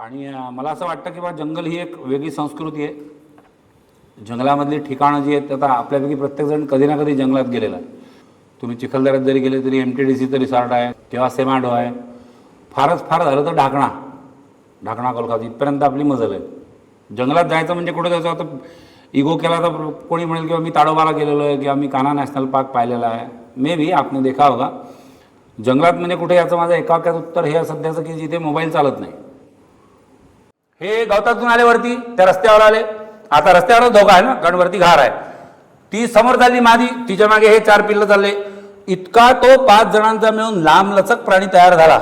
आणि मला असं वाटतं की बा जंगल ही एक वेगळी संस्कृती आहे. जंगलामधली ठिकाणं जी आहेत, आता आपल्यापैकी प्रत्येकजण कधी ना कधी जंगलात गेलेला आहे. तुम्ही चिखलदऱ्यात जरी गेले तरी MTDCचं रिसॉर्ट आहे किंवा सेमाडो आहे. फारच फार झालं तर ढाकणा कोलकाता इथपर्यंत आपली मजल आहे. जंगलात जायचं म्हणजे कुठे जायचं, आता इगो केला तर कोणी म्हणेल किंवा मी ताडोबाला गेलेलो आहे किंवा मी कान्हा नॅशनल पार्क पाहिलेला आहे. मे बी आपने देखा होगा. जंगलात म्हणजे कुठे याचं माझं एकाक्यात उत्तर हे सध्याचं की जिथे मोबाईल चालत नाही. हे गवतातून आले वरती, त्या रस्त्यावर आले. आता रस्त्यावर धोका आहे ना, कारण वरती घार आहे. ती समोर चालली मादी, तिच्या मागे हे 4 पिल्लं चालले. इतका तो 5 जणांचा मिळून लांबलचक प्राणी तयार झाला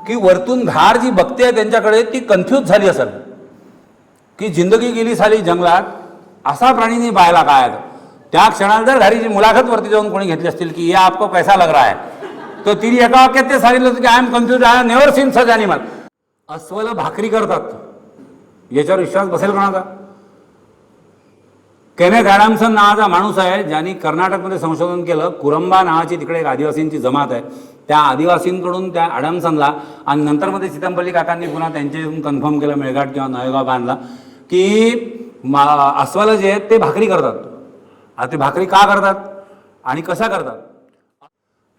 की वरतून घार जी बघते त्यांच्याकडे ती कन्फ्यूज झाली असेल की जिंदगी गेली साली जंगलात, असा प्राणीने पाहायला काय. त्या क्षणाला जर घारीची मुलाखत वरती जाऊन कोणी घेतली असतील की या आपको कैसा लग रहा है, तो तिने एका वाक्यात ते सांगितलं होतं की I am confuse, I have never seen such animal. अस्वल भाकरी करतात, याच्यावर विश्वास बसेल कोणाचा. केनेथ ॲडम्सन नावाचा माणूस आहे ज्यांनी कर्नाटकमध्ये संशोधन केलं. कुरंबा नावाची तिकडे एक आदिवासींची जमात आहे. त्या आदिवासींकडून त्या ॲडम्सनला आणि नंतर मध्ये चिदंबली काकांनी पुन्हा त्यांच्याकडून कन्फर्म केलं, मेळघाट किंवा नळेगाव बांधला की अस्वल जे आहेत ते भाकरी करतात. आता ते भाकरी का करतात आणि कशा करतात.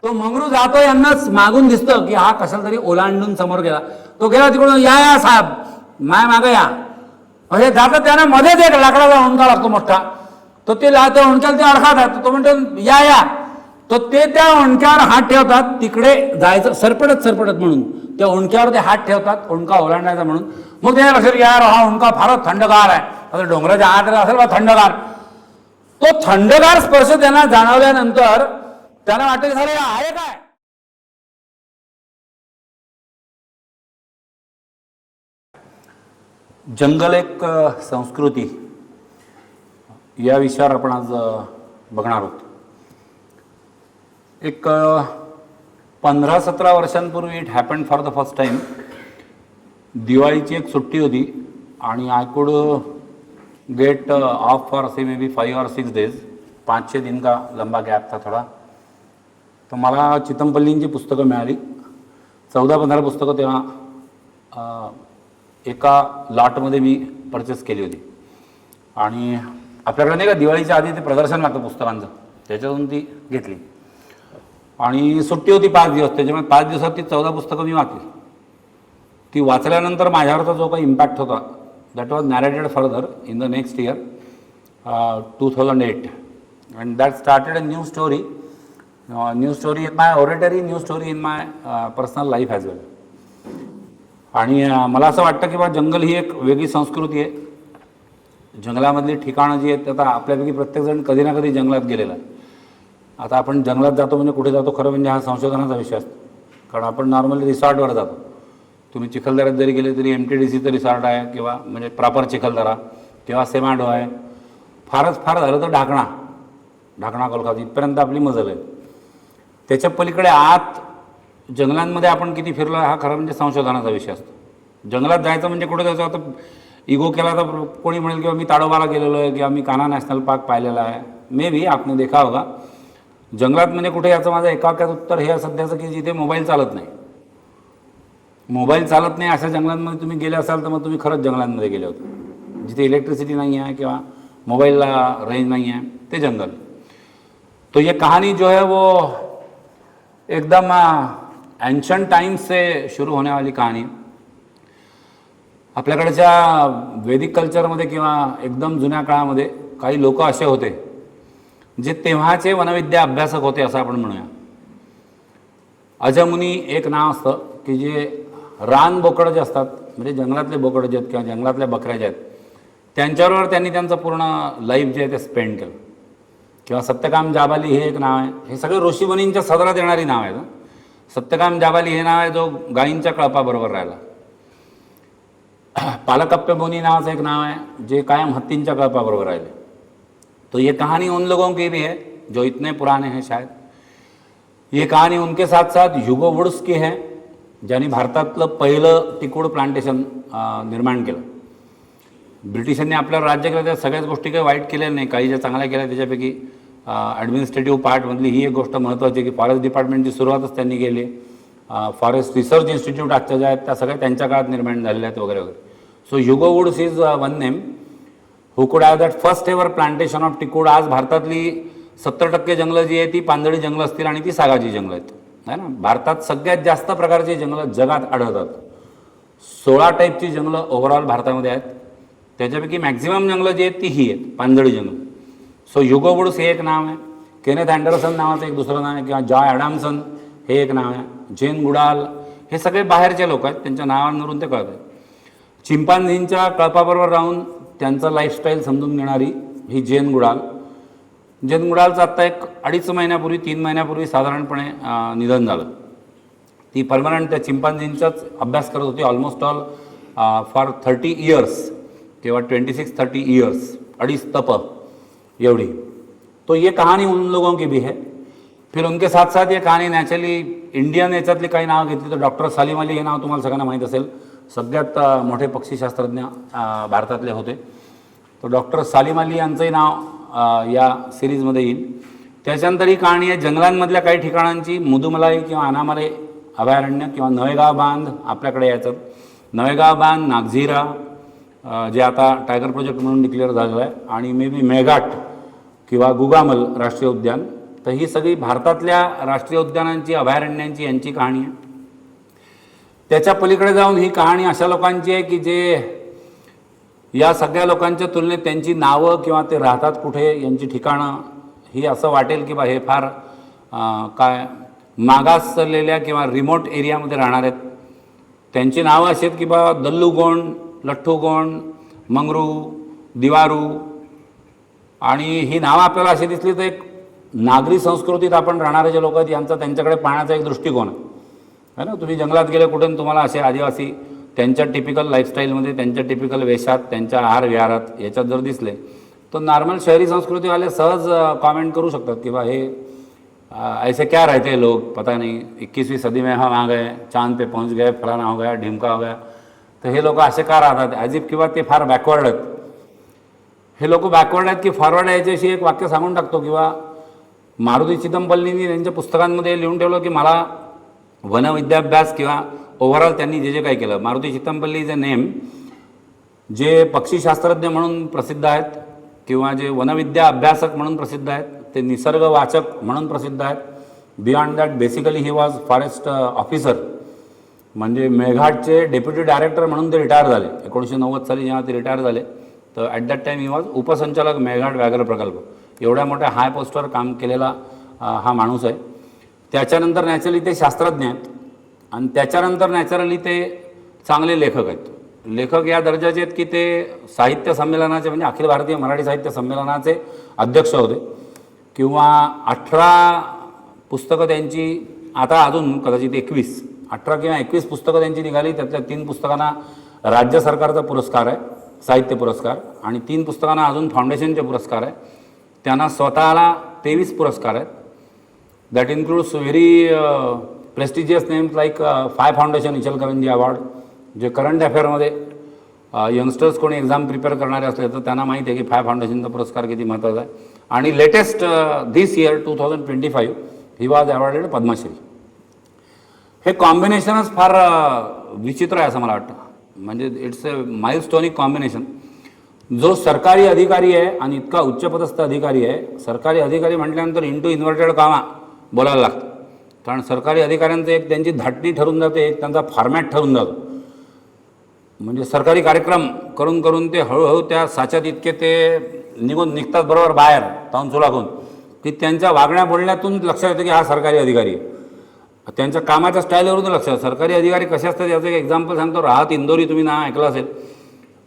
तो मंगरू जातो, यांनाच मागून दिसतं की हा कशाला तरी ओलांडून समोर गेला. तो गेला तिकडून, या साहेब माय मागे या. म्हणजे जातं त्यांना मध्येच एक लाकडाचा ओंडका लागतो मोठा. तो ते त्या ओंडक्याला ते अडकातात. तो म्हणतो या. तो ते त्या ओंडक्यावर हात ठेवतात, तिकडे जायचं सरपटत म्हणून त्या ओंडक्यावर ते हात ठेवतात, ओंडका ओलांडायचा म्हणून. मग त्या लक्षात यार हा ओंडका फारच थंडगार आहे. आता डोंगराच्या आत असेल बा थंडगार. तो थंडगार स्पर्श त्यांना जाणवल्यानंतर त्यांना वाटतं की झालं आहे काय. जंगल एक संस्कृती या विषयावर आपण आज बघणार आहोत. एक 15-17 वर्षांपूर्वी it happened for the first time. दिवाळीची एक सुट्टी होती आणि I could get of for say may be 5 or 6 days. 5-6 दिन का लंबा गॅप था थोडा. तर मला चितमपल्लींची पुस्तकं मिळाली. 14-15 पुस्तकं तेव्हा एका लॉटमध्ये मी परचेस केली होती. आणि आपल्याकडे नाही का दिवाळीच्या आधी ते प्रदर्शन लागतं पुस्तकांचं, त्याच्यातून ती घेतली. आणि सुट्टी होती 5 दिवस, त्याच्यामुळे 5 दिवसात ती 14 पुस्तकं मी वाचली. ती वाचल्यानंतर माझ्यावरचा जो काही इम्पॅक्ट होता that was narrated further in the next year 2008. And that started a new story in my oratory, new story in my personal life as well. आणि मला असं वाटतं की बा जंगल ही एक वेगळी संस्कृती आहे. जंगलामधली ठिकाणं जी आहेत, आता आपल्यापैकी प्रत्येकजण कधी ना कधी जंगलात गेलेला आहे. आता आपण जंगलात जातो म्हणजे कुठे जातो खरं म्हणजे हा संशोधनाचा विषय असतो. कारण आपण नॉर्मली रिसॉर्टवर जातो. तुम्ही चिखलदऱ्यात जरी गेले तरी MTDCचं रिसॉर्ट आहे किंवा म्हणजे प्रॉपर चिखलदरा किंवा सेमाडो आहे. फारच फार झालं तर ढाकणा कोलकाता इथपर्यंत आपली मजल आहे. त्याच्या पलीकडे आत जंगलांमध्ये आपण किती फिरलो हा खरं म्हणजे संशोधनाचा विषय असतो. जंगलात जायचं म्हणजे कुठे जायचं, आता इगो केला तर कोणी म्हणेल किंवा मी ताडोबाला गेलेलो आहे किंवा मी कान्हा नॅशनल पार्क पाहिलेला आहे. मे बी आपने देखा होगा. जंगलात म्हणजे कुठे याचं माझं एकाक्यात उत्तर हे सध्याचं की जिथे मोबाईल चालत नाही. मोबाईल चालत नाही अशा जंगलांमध्ये तुम्ही गेले असाल तर मग तुम्ही खरंच जंगलांमध्ये गेले होते. जिथे इलेक्ट्रिसिटी नहीं है किंवा मोबाइलला रेंज नहीं है ते जंगल. तो ये कहानी जो है वो एकदम एंशंट टाइम्स से शुरू होने वाली कहानी. आपल्याकडच्या वैदिक कल्चरमध्ये किंवा एकदम जुन्या काळामध्ये काही लोक असे होते जे तेव्हाचे वनविद्या अभ्यासक होते असं आपण म्हणूया. अजमुनी एक नाव असतं की जे रान बोकडं जे असतात म्हणजे जंगलातले बोकडं जे आहेत किंवा जंगलातल्या बकऱ्या ज्या आहेत त्यांच्याबरोबर त्यांनी त्यांचं पूर्ण लाईफ जे आहे ते स्पेंड केलं. किंवा सत्यकाम जाबाली हे एक नाव आहे. हे सगळे ऋषीमुनींच्या सदरात येणारी नाव आहेत. सत्यकाम जाबाली हे नाव आहे जो गायींच्या कळपाबरोबर राहिला. पालकप्पे बोनी नावाचं एक नाव आहे जे कायम हत्तींच्या कळपाबरोबर राहिले. तो ये कहानी उन लोगों की भी है जो इतने पुराने हैं शायद. ये कहानी उनके साथ साथ ह्युगो वुड्स की है ज्यांनी भारतातलं पहिलं टिकूड प्लांटेशन निर्माण केलं. ब्रिटिशांनी आपल्याला राज्य केलं त्या सगळ्याच गोष्टी काही वाईट केल्या नाही, काही ज्या चांगल्या केल्या त्याच्यापैकी ॲडमिनिस्ट्रेटिव्ह पार्टमधली ही एक गोष्ट महत्त्वाची की फॉरेस्ट डिपार्टमेंटची सुरुवातच त्यांनी केली. फॉरेस्ट रिसर्च इन्स्टिट्यूट आजच्या ज्या आहेत त्या सगळ्या त्यांच्या काळात निर्माण झालेल्या आहेत वगैरे वगैरे. So Hugo Woods is one name who could have that first ever plantation of teakwood. आज भारतातली 70% जंगलं जी आहे ती पानझडी जंगलं असतील आणि ती सागाची जंगलं आहेत, है ना. भारतात सगळ्यात जास्त प्रकारची जंगलं जगात आढळतात. 16 टाईपची जंगलं ओव्हरऑल भारतामध्ये आहेत. त्याच्यापैकी मॅक्झिमम जंगलं जी आहेत ती ही आहेत पानझडी जंगल. सो युगो वुड्स हे एक नाव आहे. केनेथ अँडरसन नावाचं एक दुसरं नाव आहे किंवा जॉय ॲडम्सन हे एक नाव आहे. जेन गुडाल हे सगळे बाहेरचे लोक आहेत, त्यांच्या नावांवरून ते कळत आहे. चिंपांझींच्या कळपाबरोबर राहून त्यांचं लाईफस्टाईल समजून घेणारी ही जेन गुडाल. जेन गुडालचं आत्ता एक 2.5 महिन्यापूर्वी 3 महिन्यापूर्वी साधारणपणे निधन झालं. ती परमनंट त्या चिंपांझींचाच अभ्यास करत होती ऑलमोस्ट ऑल फॉर 30 इयर्स किंवा 26-30 इयर्स, 2.5 तप एवढी. तो ये कहानी उन लोगों की भी है. फिर उनके साथ साथ ये कहानी नॅचरली इंडियन याच्यातली काही नावं घेतली तर डॉक्टर सालीम अली हे नाव तुम्हाला सगळ्यांना माहीत असेल. सगळ्यात मोठे पक्षीशास्त्रज्ञ भारतातले होते. तर डॉक्टर सालीम अली यांचंही नाव या सिरीजमध्ये येईल. त्याच्यानंतर ही कहाणी आहे जंगलांमधल्या काही ठिकाणांची. मुदुमलाई किंवा अनामले अभयारण्य किंवा नवेगाव बांध आपल्याकडे यायचं. नवेगाव बांध, नागझिरा जे आता टायगर प्रोजेक्ट म्हणून डिक्लेअर झालेलं आहे, आणि मे बी मेघाट किंवा गुगामल राष्ट्रीय उद्यान. तर ही सगळी भारतातल्या राष्ट्रीय उद्यानांची, अभयारण्यांची यांची कहाणी आहे. त्याच्या पलीकडे जाऊन ही कहाणी अशा लोकांची आहे की जे या सगळ्या लोकांच्या तुलनेत त्यांची नावं किंवा ते राहतात कुठे यांची ठिकाणं ही असं वाटेल की बा हे फार काय मागासलेल्या किंवा रिमोट एरियामध्ये राहणार आहेत. त्यांची नावं अशी आहेत की बा दल्लूगोंड, लठ्ठूगोंड, मंगरू, दिवारू. आणि ही नावं आपल्याला अशी दिसली तर एक नागरी संस्कृतीत आपण राहणारे जे लोक आहेत यांचा त्यांच्याकडे पाहण्याचा एक दृष्टिकोन आहे ना. तुम्ही जंगलात गेले कुठे तुम्हाला असे आदिवासी त्यांच्या टिपिकल लाईफस्टाईलमध्ये, त्यांच्या टिपिकल वेशात, त्यांच्या आहार विहारात याच्यात जर दिसले तर नॉर्मल शहरी संस्कृतीवाले सहज कॉमेंट करू शकतात की बा हे ऐसे क्या रहते हैं लोग, पता नहीं 21वीं सदी में हम आ गए, चांद पे पहुंच गए, फलाना हो गया, ढिमका हो गया. तर हे लोक असे का राहतात ॲज इफ किंवा ते फार बॅकवर्ड आहेत. हे लोक बॅकवर्ड आहेत की फॉरवर्ड आहे याच्याशी एक वाक्य सांगून टाकतो. किंवा मारुती चिदंपल्लींनी त्यांच्या पुस्तकांमध्ये लिहून ठेवलं की मला वनविद्याभ्यास किंवा ओव्हरऑल त्यांनी जे जे काही केलं. Maruti Chitampalli is a name. जे पक्षीशास्त्रज्ञ म्हणून प्रसिद्ध आहेत किंवा जे वनविद्या अभ्यासक म्हणून प्रसिद्ध आहेत, ते निसर्ग वाचक म्हणून प्रसिद्ध आहेत. Beyond that basically he was forest officer. म्हणजे मेघाटचे डेप्युटी डायरेक्टर म्हणून ते रिटायर झाले 1990 साली. जेव्हा ते रिटायर झाले तर at that time he was उपसंचालक मेघाट व्याघ्र प्रकल्प. एवढ्या मोठ्या हाय पोस्टवर काम केलेला हा माणूस आहे. त्याच्यानंतर नॅचरली ते शास्त्रज्ञ आहेत आणि त्याच्यानंतर नॅचरली ते चांगले लेखक आहेत. लेखक या दर्जाचे आहेत की ते साहित्य संमेलनाचे म्हणजे अखिल भारतीय मराठी साहित्य संमेलनाचे अध्यक्ष होते. किंवा 18 पुस्तकं त्यांची, आता अजून कदाचित 18 किंवा 21 पुस्तकं त्यांची निघाली. त्यातल्या 3 पुस्तकांना राज्य सरकारचा पुरस्कार आहे, साहित्य पुरस्कार, आणि 3 पुस्तकांना अजून फाउंडेशनचे पुरस्कार आहे. त्यांना स्वतःला 23 पुरस्कार आहेत. That includes very prestigious names like 5 foundation Ichalkaranji award. जे करंट अफेअरमध्ये यंगस्टर्स कोणी एक्झाम प्रिपेअर करणारे असले तर त्यांना माहीत आहे की 5 फाउंडेशनचा पुरस्कार किती महत्त्वाचा आहे. आणि latest this year 2025 he was awarded Padma Shri. हे कॉम्बिनेशनच फार विचित्र आहे असं मला वाटतं. म्हणजे इट्स अ माइलस्टोनिक कॉम्बिनेशन. जो सरकारी अधिकारी आहे आणि इतका उच्चपदस्थ अधिकारी आहे. सरकारी अधिकारी म्हटल्यानंतर इंटू इन्व्हर्टेड कामा बोलायला लागतं. कारण सरकारी अधिकाऱ्यांचं एक त्यांची धाटणी ठरून जाते, एक त्यांचा फॉर्मॅट ठरून जातो. म्हणजे सरकारी कार्यक्रम करून करून ते हळूहळू त्या साच्यात इतके ते निघतात बरोबर बाहेर ताऊन सुलाखून की त्यांच्या वागण्या बोलण्यातून लक्षात येतं की हा सरकारी अधिकारी आहे. त्यांच्या कामाच्या स्टाईलवरून लक्षात. सरकारी अधिकारी कसे असतात याचं एक एक्झाम्पल सांगतो. राहत इंदोरी तुम्ही नाव ऐकलं असेल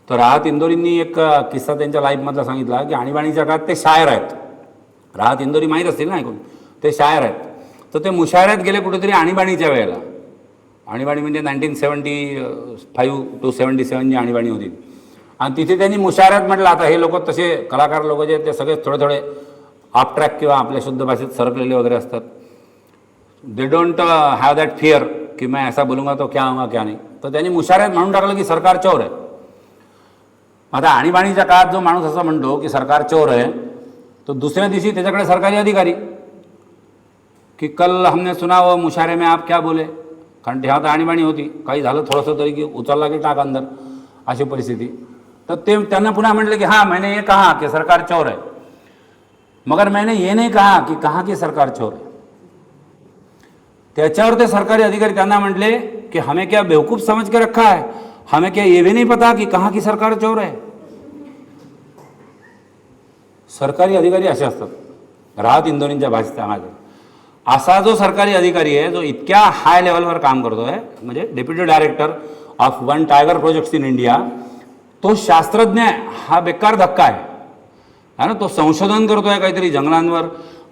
तर राहत इंदोरींनी एक किस्सा त्यांच्या लाईफमधला सांगितला की आणीबाणीच्या काळात ते शायर आहेत. राहत इंदोरी माहीत असतील ना ऐकून. ते शायर आहेत. तर ते मुशायऱ्यात गेले कुठेतरी आणीबाणीच्या वेळेला. आणीबाणी म्हणजे 1975 to 77 जी आणीबाणी होती. आणि तिथे त्यांनी मुशायऱ्यात म्हटलं आता हे लोक तसे कलाकार लोक जे आहेत ते सगळे थोडे थोडे ऑफ ट्रॅक किंवा आपल्या शुद्ध भाषेत सरकलेले वगैरे असतात. They don't have that fear की मैं ऐसा बोलूंगा तो क्या होगा क्या नाही. तर त्यांनी मुशायऱ्यात म्हणून टाकलं की सरकार चोर आहे. आता आणीबाणीच्या काळात जो माणूस असं म्हणतो की सरकार चोर आहे तो दुसऱ्या दिवशी त्याच्याकडे सरकारी अधिकारी की कल हमने सुना वो मुशायरे में आप क्या बोले. कारण तेव्हा तर आणीबाणी होती, काही झालं थोडंसं तरी की उचलला की टाक अंदर, अशी परिस्थिती. तर ते त्यांना पुन्हा म्हटलं की हाँ मैंने ये कहा कि सरकार चोर है, मगर मैंने ये नहीं कहा कि सरकार चोर है. त्याच्यावर ते सरकारी अधिकारी त्यांना म्हटले कि हमें क्या बेवकूफ समझ के रखा है, हमें क्या ये भी नहीं पता कि कहा की सरकार चोर है. सरकारी अधिकारी असे असतात, राहत इंदोरींच्या भाषेत सांगायचं. असा जो सरकारी अधिकारी आहे जो इतक्या हाय लेवलवर काम करतोय, म्हणजे deputy director of one tiger projects in India, तो शास्त्रज्ञ हा बेकार धक्का आहे ना. तो संशोधन करतोय काहीतरी जंगलांवर,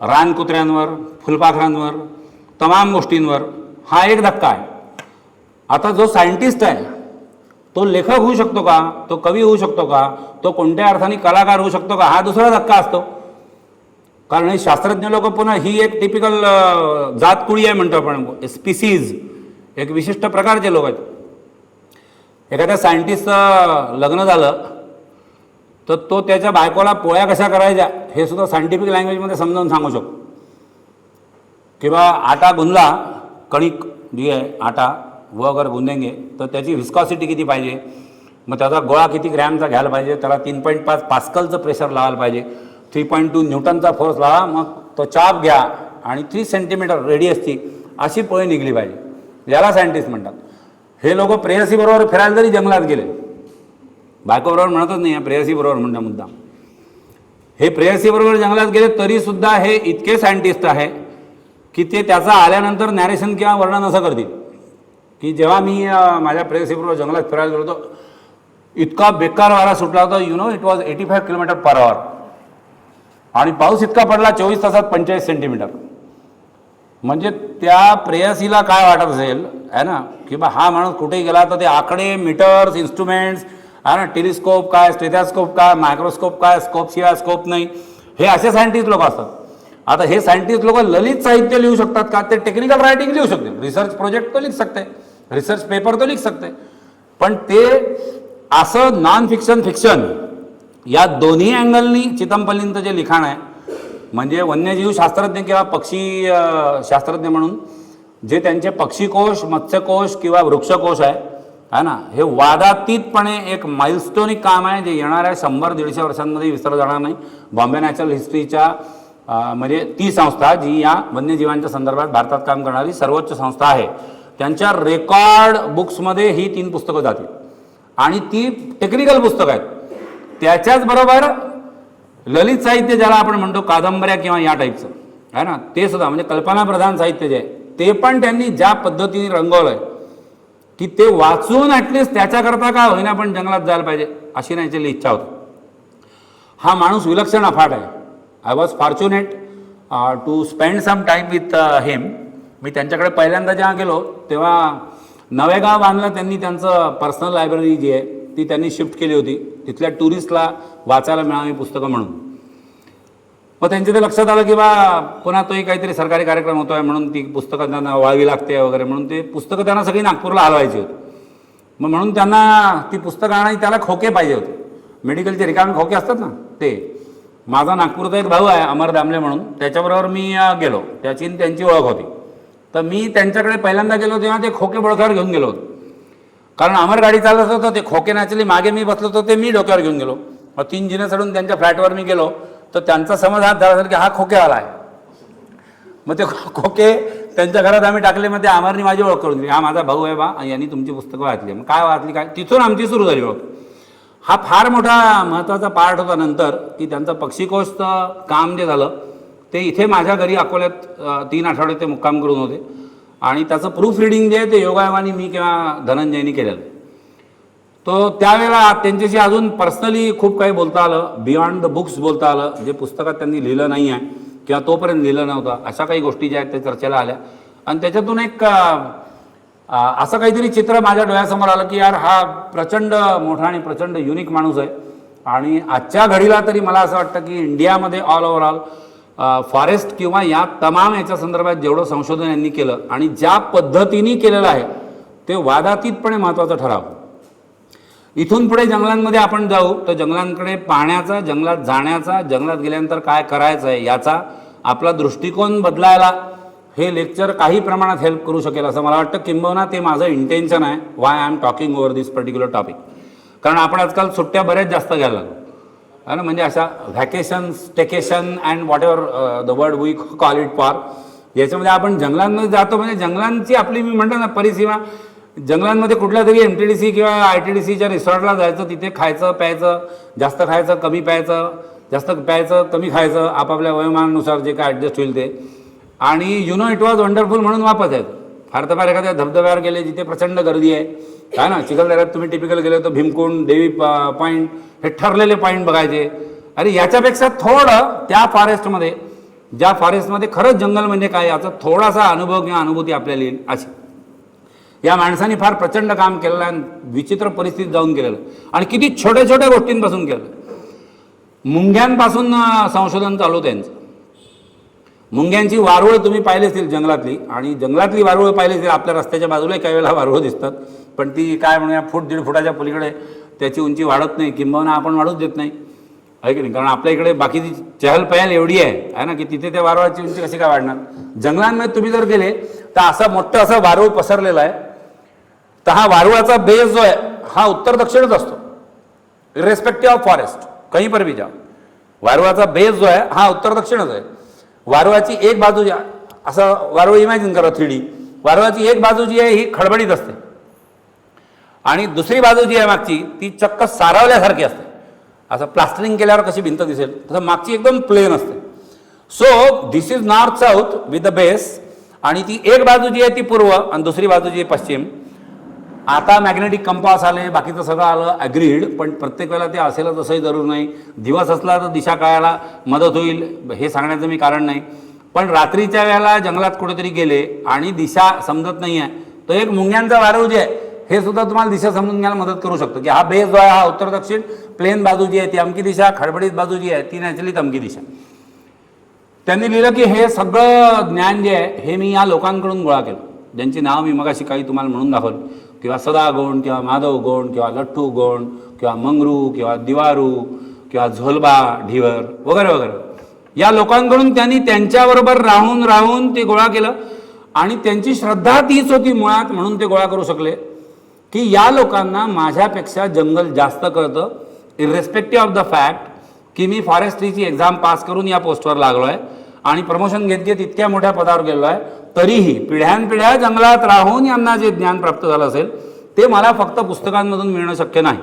रानकुत्र्यांवर, फुलपाखरांवर, तमाम गोष्टींवर. हा एक धक्का आहे. आता जो सायंटिस्ट आहे तो लेखक होऊ शकतो का, तो कवी होऊ शकतो का, तो कोणत्या अर्थाने कलाकार होऊ शकतो का, हा दुसरा धक्का असतो. कारण हे शास्त्रज्ञ लोक पुन्हा ही एक टिपिकल जातकुळी आहे म्हणतो आपण, स्पीसीज, एक विशिष्ट प्रकारचे लोक आहेत. एखाद्या सायंटिस्टचं लग्न झालं तर तो त्याच्या बायकोला पोळ्या कशा करायच्या हे सुद्धा सायंटिफिक लँग्वेजमध्ये समजावून सांगू शकतो. किंवा आटा गुंजला, कणिक जी आहे आटा व अगर गुंदेंगे तर त्याची विस्कॉसिटी किती पाहिजे, मग त्याचा गोळा किती ग्रॅमचा घ्यायला पाहिजे, त्याला 3.5 पास्कलचं प्रेशर लावायला पाहिजे, 3.2 न्यूटनचा फोर्स लावा, मग तो चाप घ्या आणि 3 सेंटीमीटर रेडियसची अशी पोळी निघली पाहिजे, याला सायंटिस्ट म्हणतात. हे लोक प्रेयसीबरोबर फिरायला जरी जंगलात गेले, बायकोबरोबर म्हणतच नाही, प्रेयसीबरोबर म्हणता मुद्दा, हे प्रेयसीबरोबर जंगलात गेले तरीसुद्धा हे इतके सायंटिस्ट आहे की ते त्याचा आल्यानंतर नॅरेशन किंवा वर्णन असं करतील की जेव्हा मी माझ्या प्रेयसीबरोबर जंगलात फिरायला गेलो होतो, इतका बेकार वारा सुटला होता, it was 85 kilometre per hour, आणि पाऊस इतका पडला 24 तासात 45 सेंटीमीटर. म्हणजे त्या प्रेयसीला काय वाटत असेल आहे ना, की बा हा माणूस कुठेही गेला तर ते आकडे, मीटर्स, इन्स्ट्रुमेंट्स आहे ना, टेलिस्कोप काय, स्टेथोस्कोप काय, मायक्रोस्कोप काय, स्कोप शिवाय स्कोप नाही, हे असे सायंटिस्ट लोक असतात. आता हे सायंटिस्ट लोक ललित साहित्य लिहू शकतात का, ते टेक्निकल रायटिंग लिहू शकतील, रिसर्च प्रोजेक्ट तो लिख सकते, रिसर्च पेपर तो लिख सकते, पण ते असं नॉन फिक्शन फिक्शन या दोन्ही अँगलनी चितमपल्लींचं जे लिखाण आहे, म्हणजे वन्यजीव शास्त्रज्ञ किंवा पक्षी शास्त्रज्ञ म्हणून जे त्यांचे पक्षीकोश, मत्स्यकोश किंवा वृक्षकोश आहे ना, हे वादातीतपणे एक माइलस्टोनिक काम आहे, जे येणाऱ्या 100-150 वर्षांमध्ये विसरलं जाणार नाही. बॉम्बे नॅचरल हिस्ट्रीच्या म्हणजे ती संस्था जी या वन्यजीवांच्या संदर्भात भारतात काम करणारी सर्वोच्च संस्था आहे, त्यांच्या रेकॉर्ड बुक्समध्ये ही 3 पुस्तकं जातील, आणि ती टेक्निकल पुस्तकं आहेत. त्याच्याच बरोबर ललित साहित्य ज्याला आपण म्हणतो, कादंबऱ्या किंवा या टाईपचं आहे ना, ते सुद्धा म्हणजे कल्पनाप्रधान साहित्य जे आहे ते पण त्यांनी ज्या पद्धतीने रंगवलं आहे की ते वाचून ॲटलिस्ट त्याच्याकरता का होईना पण जंगलात जायला पाहिजे अशी त्यांची इच्छा होती. हा माणूस विलक्षण अफाट आहे. I was fortunate to spend some time with him. मी त्यांच्याकडे पहिल्यांदा जेव्हा गेलो तेव्हा नवेगाव बांधलं त्यांनी, त्यांचं पर्सनल लायब्ररी जी आहे ती त्यांनी शिफ्ट केली होती, तिथल्या टुरिस्टला वाचायला मिळावी पुस्तकं म्हणून. मग त्यांच्या ते लक्षात आलं की बा पुन्हा तोही काहीतरी सरकारी कार्यक्रम होतो आहे म्हणून ती पुस्तकं त्यांना वाळवी लागते वगैरे, म्हणून ते पुस्तकं त्यांना सगळी नागपूरला हलवायची होती. मग म्हणून त्यांना ती पुस्तकं आणायची, त्याला खोके पाहिजे होते, मेडिकलचे रिकामे खोके असतात ना ते. माझा नागपूरचा एक भाऊ आहे अमर दामले म्हणून, त्याच्याबरोबर मी गेलो, त्याची त्यांची ओळख होती. तर मी त्यांच्याकडे पहिल्यांदा गेलो तेव्हा ते खोके डोक्यावर घेऊन गेलो होतो, कारण अमर गाडी चालत होतं, ते खोके नॅचरली मागे मी बसलो होतो, ते मी डोक्यावर घेऊन गेलो. 3 जिने चढून त्यांच्या फ्लॅटवर मी गेलो तर त्यांचा समज हात झाला की हा खोकेवाला आहे. मग ते खोके त्यांच्या घरात आम्ही टाकले. मग ते अमरनी माझी ओळख करून दिली, हा माझा भाऊ आहे बा, यांनी तुमची पुस्तकं वाचली. मग काय वाचली काय, तिथून आमची सुरू झाली ओळख. हा फार मोठा महत्त्वाचा पार्ट होता नंतर, की त्यांचं पक्षीकोशचं काम जे झालं ते इथे माझ्या घरी अकोल्यात 3 आठवडे ते मुक्काम करून होते, आणि त्याचं प्रूफ रिडिंग जे आहे ते योगायोगाने मी किंवा धनंजयनी केलेलं. तो त्यावेळेला त्यांच्याशी अजून पर्सनली खूप काही बोलता आलं, बियॉन्ड द बुक्स बोलता आलं, जे पुस्तकात त्यांनी लिहिलं नाही आहे किंवा तोपर्यंत लिहिलं नव्हतं, अशा काही गोष्टी ज्या आहेत त्या चर्चेला आल्या. आणि त्याच्यातून एक असं काहीतरी चित्र माझ्या डोळ्यासमोर आलं की यार हा प्रचंड मोठा आणि प्रचंड युनिक माणूस आहे. आणि आजच्या घडीला तरी मला असं वाटतं की इंडियामध्ये ऑल ओव्हरऑल फॉरेस्ट किंवा या तमाम याच्या संदर्भात जेवढं संशोधन यांनी केलं आणि ज्या पद्धतीने केलेलं आहे ते वादातीतपणे महत्त्वाचं ठरावं. इथून पुढे जंगलांमध्ये आपण जाऊ तर जंगलांकडे पाहण्याचा, जंगलात जाण्याचा, जंगलात गेल्यानंतर काय करायचं आहे याचा आपला दृष्टिकोन बदलायला हे लेक्चर काही प्रमाणात हेल्प करू शकेल असं मला वाटतं. किंबहुना ते माझं इंटेन्शन आहे, Y I am talking over this particular topic. कारण आपण आजकाल सुट्ट्या बऱ्याच जास्त घ्यायला लागलो आहे ना, म्हणजे अशा vacation, staycation and whatever the word we call it for. याच्यामध्ये आपण जंगलांमध्ये जातो, म्हणजे जंगलांची आपली मी म्हणतो ना परिसीमा, जंगलांमध्ये कुठल्या तरी MTDC किंवा ITDCच्या रिसॉर्टला जायचं, तिथे खायचं प्यायचं, जास्त खायचं कमी प्यायचं, जास्त प्यायचं कमी खायचं, आपापल्या वयोमानानुसार जे काय ॲडजस्ट होईल ते, आणि इट वॉज वंडरफुल म्हणून वापस यायचं. फार तर फार एखाद्या धबधब्यावर गेले जिथे प्रचंड गर्दी आहे काय ना, चिखलदऱ्यात तुम्ही टिपिकल गेले तर भीमकुंड, देवी पॉईंट, हे ठरलेले पॉईंट बघायचे. अरे याच्यापेक्षा थोडं त्या फॉरेस्टमध्ये, ज्या फॉरेस्टमध्ये खरंच जंगल म्हणजे काय याचा थोडासा अनुभव किंवा अनुभूती आपल्याला येईल अशी. या माणसाने फार प्रचंड काम केलेलं आहे, विचित्र परिस्थितीत जाऊन केलेलं, आणि किती छोट्या छोट्या गोष्टींपासून केलं. मुंग्यांपासून संशोधन चालू त्यांचं. मुंग्यांची वारुळ तुम्ही पाहिली असतील जंगलातली, आणि जंगलातली वारुळ पाहिली असतील. आपल्या रस्त्याच्या बाजूला काही वेळेला वारुळ दिसतात, पण ती काय म्हणूया फूट 1.5 फुटाच्या पलीकडे त्याची उंची वाढत नाही, किंबहुना आपण वाढूच देत नाही, आहे की नाही. कारण आपल्या इकडे बाकीची चहलपहल एवढी आहे ना, की तिथे त्या वारुळाची उंची कशी काय वाढणार. जंगलांमध्ये तुम्ही जर गेले तर असं मोठं असं वारुळ पसरलेलं आहे, तर हा वारुळाचा बेस जो आहे हा उत्तर दक्षिणच असतो, इरेस्पेक्टिव्ह ऑफ फॉरेस्ट, कहीं पर भी जाओ. वारुळाचा बेस जो आहे हा उत्तर दक्षिणच आहे. वारुळाची एक बाजू असं वारुळ इमॅजिन करा 3D. वारुळाची एक बाजू जी आहे ही खडबडीत असते, आणि दुसरी बाजू जी आहे मागची ती चक्क सारवल्यासारखी असते. असं प्लास्टरिंग केल्यावर कशी भिंत दिसेल तसं मागची एकदम प्लेन असते. So this is north south with the base, आणि ती एक बाजू जी आहे ती पूर्व आणि दुसरी बाजू जी आहे पश्चिम. आता मॅग्नेटिक कंपास आले, बाकीचं सगळं आलं, ॲग्रीड, पण प्रत्येक वेळेला ते असेलच असंही जरूर नाही. दिवस असला तर दिशा कळायला मदत होईल हे सांगण्याचं मी कारण नाही, पण रात्रीच्या वेळेला जंगलात कुठेतरी गेले आणि दिशा समजत नाही आहे, तर एक मुंग्यांचा वारुळ जे आहे हे सुद्धा तुम्हाला दिशा समजून घ्यायला मदत करू शकतो, की हा बेस जो आहे हा उत्तर दक्षिण, प्लेन बाजू जी आहे ती अमकी दिशा, खडबडीत बाजू जी आहे ती नॅचरली तमकी दिशा. त्यांनी लिहिलं की हे सगळं ज्ञान जे आहे हे मी या लोकांकडून गोळा केलं, ज्यांची नाव मी मगाशी काही तुम्हाला म्हणून दाखवलं, किंवा सदा गोंड, किंवा माधव गोंड, किंवा लट्टू गोंड, किंवा मंगरू, किंवा दिवारू, किंवा झोलबा ढिवर वगैरे वगैरे. या लोकांकडून त्यांनी त्यांच्याबरोबर राहून राहून ते गोळा केलं, आणि त्यांची श्रद्धा तीच होती मुळात, म्हणून ते गोळा करू शकले की या लोकांना माझ्यापेक्षा जंगल जास्त कळतं, इरेस्पेक्टिव्ह ऑफ द फॅक्ट की मी फॉरेस्ट्रीची एक्झाम पास करून या पोस्टवर लागलो आहे आणि प्रमोशन घेत घेत इतक्या मोठ्या पदावर गेलो आहे. तरीही पिढ्यानपिढ्या जंगलात राहून यांना जे ज्ञान प्राप्त झालं असेल ते मला फक्त पुस्तकांमधून मिळणं शक्य नाही.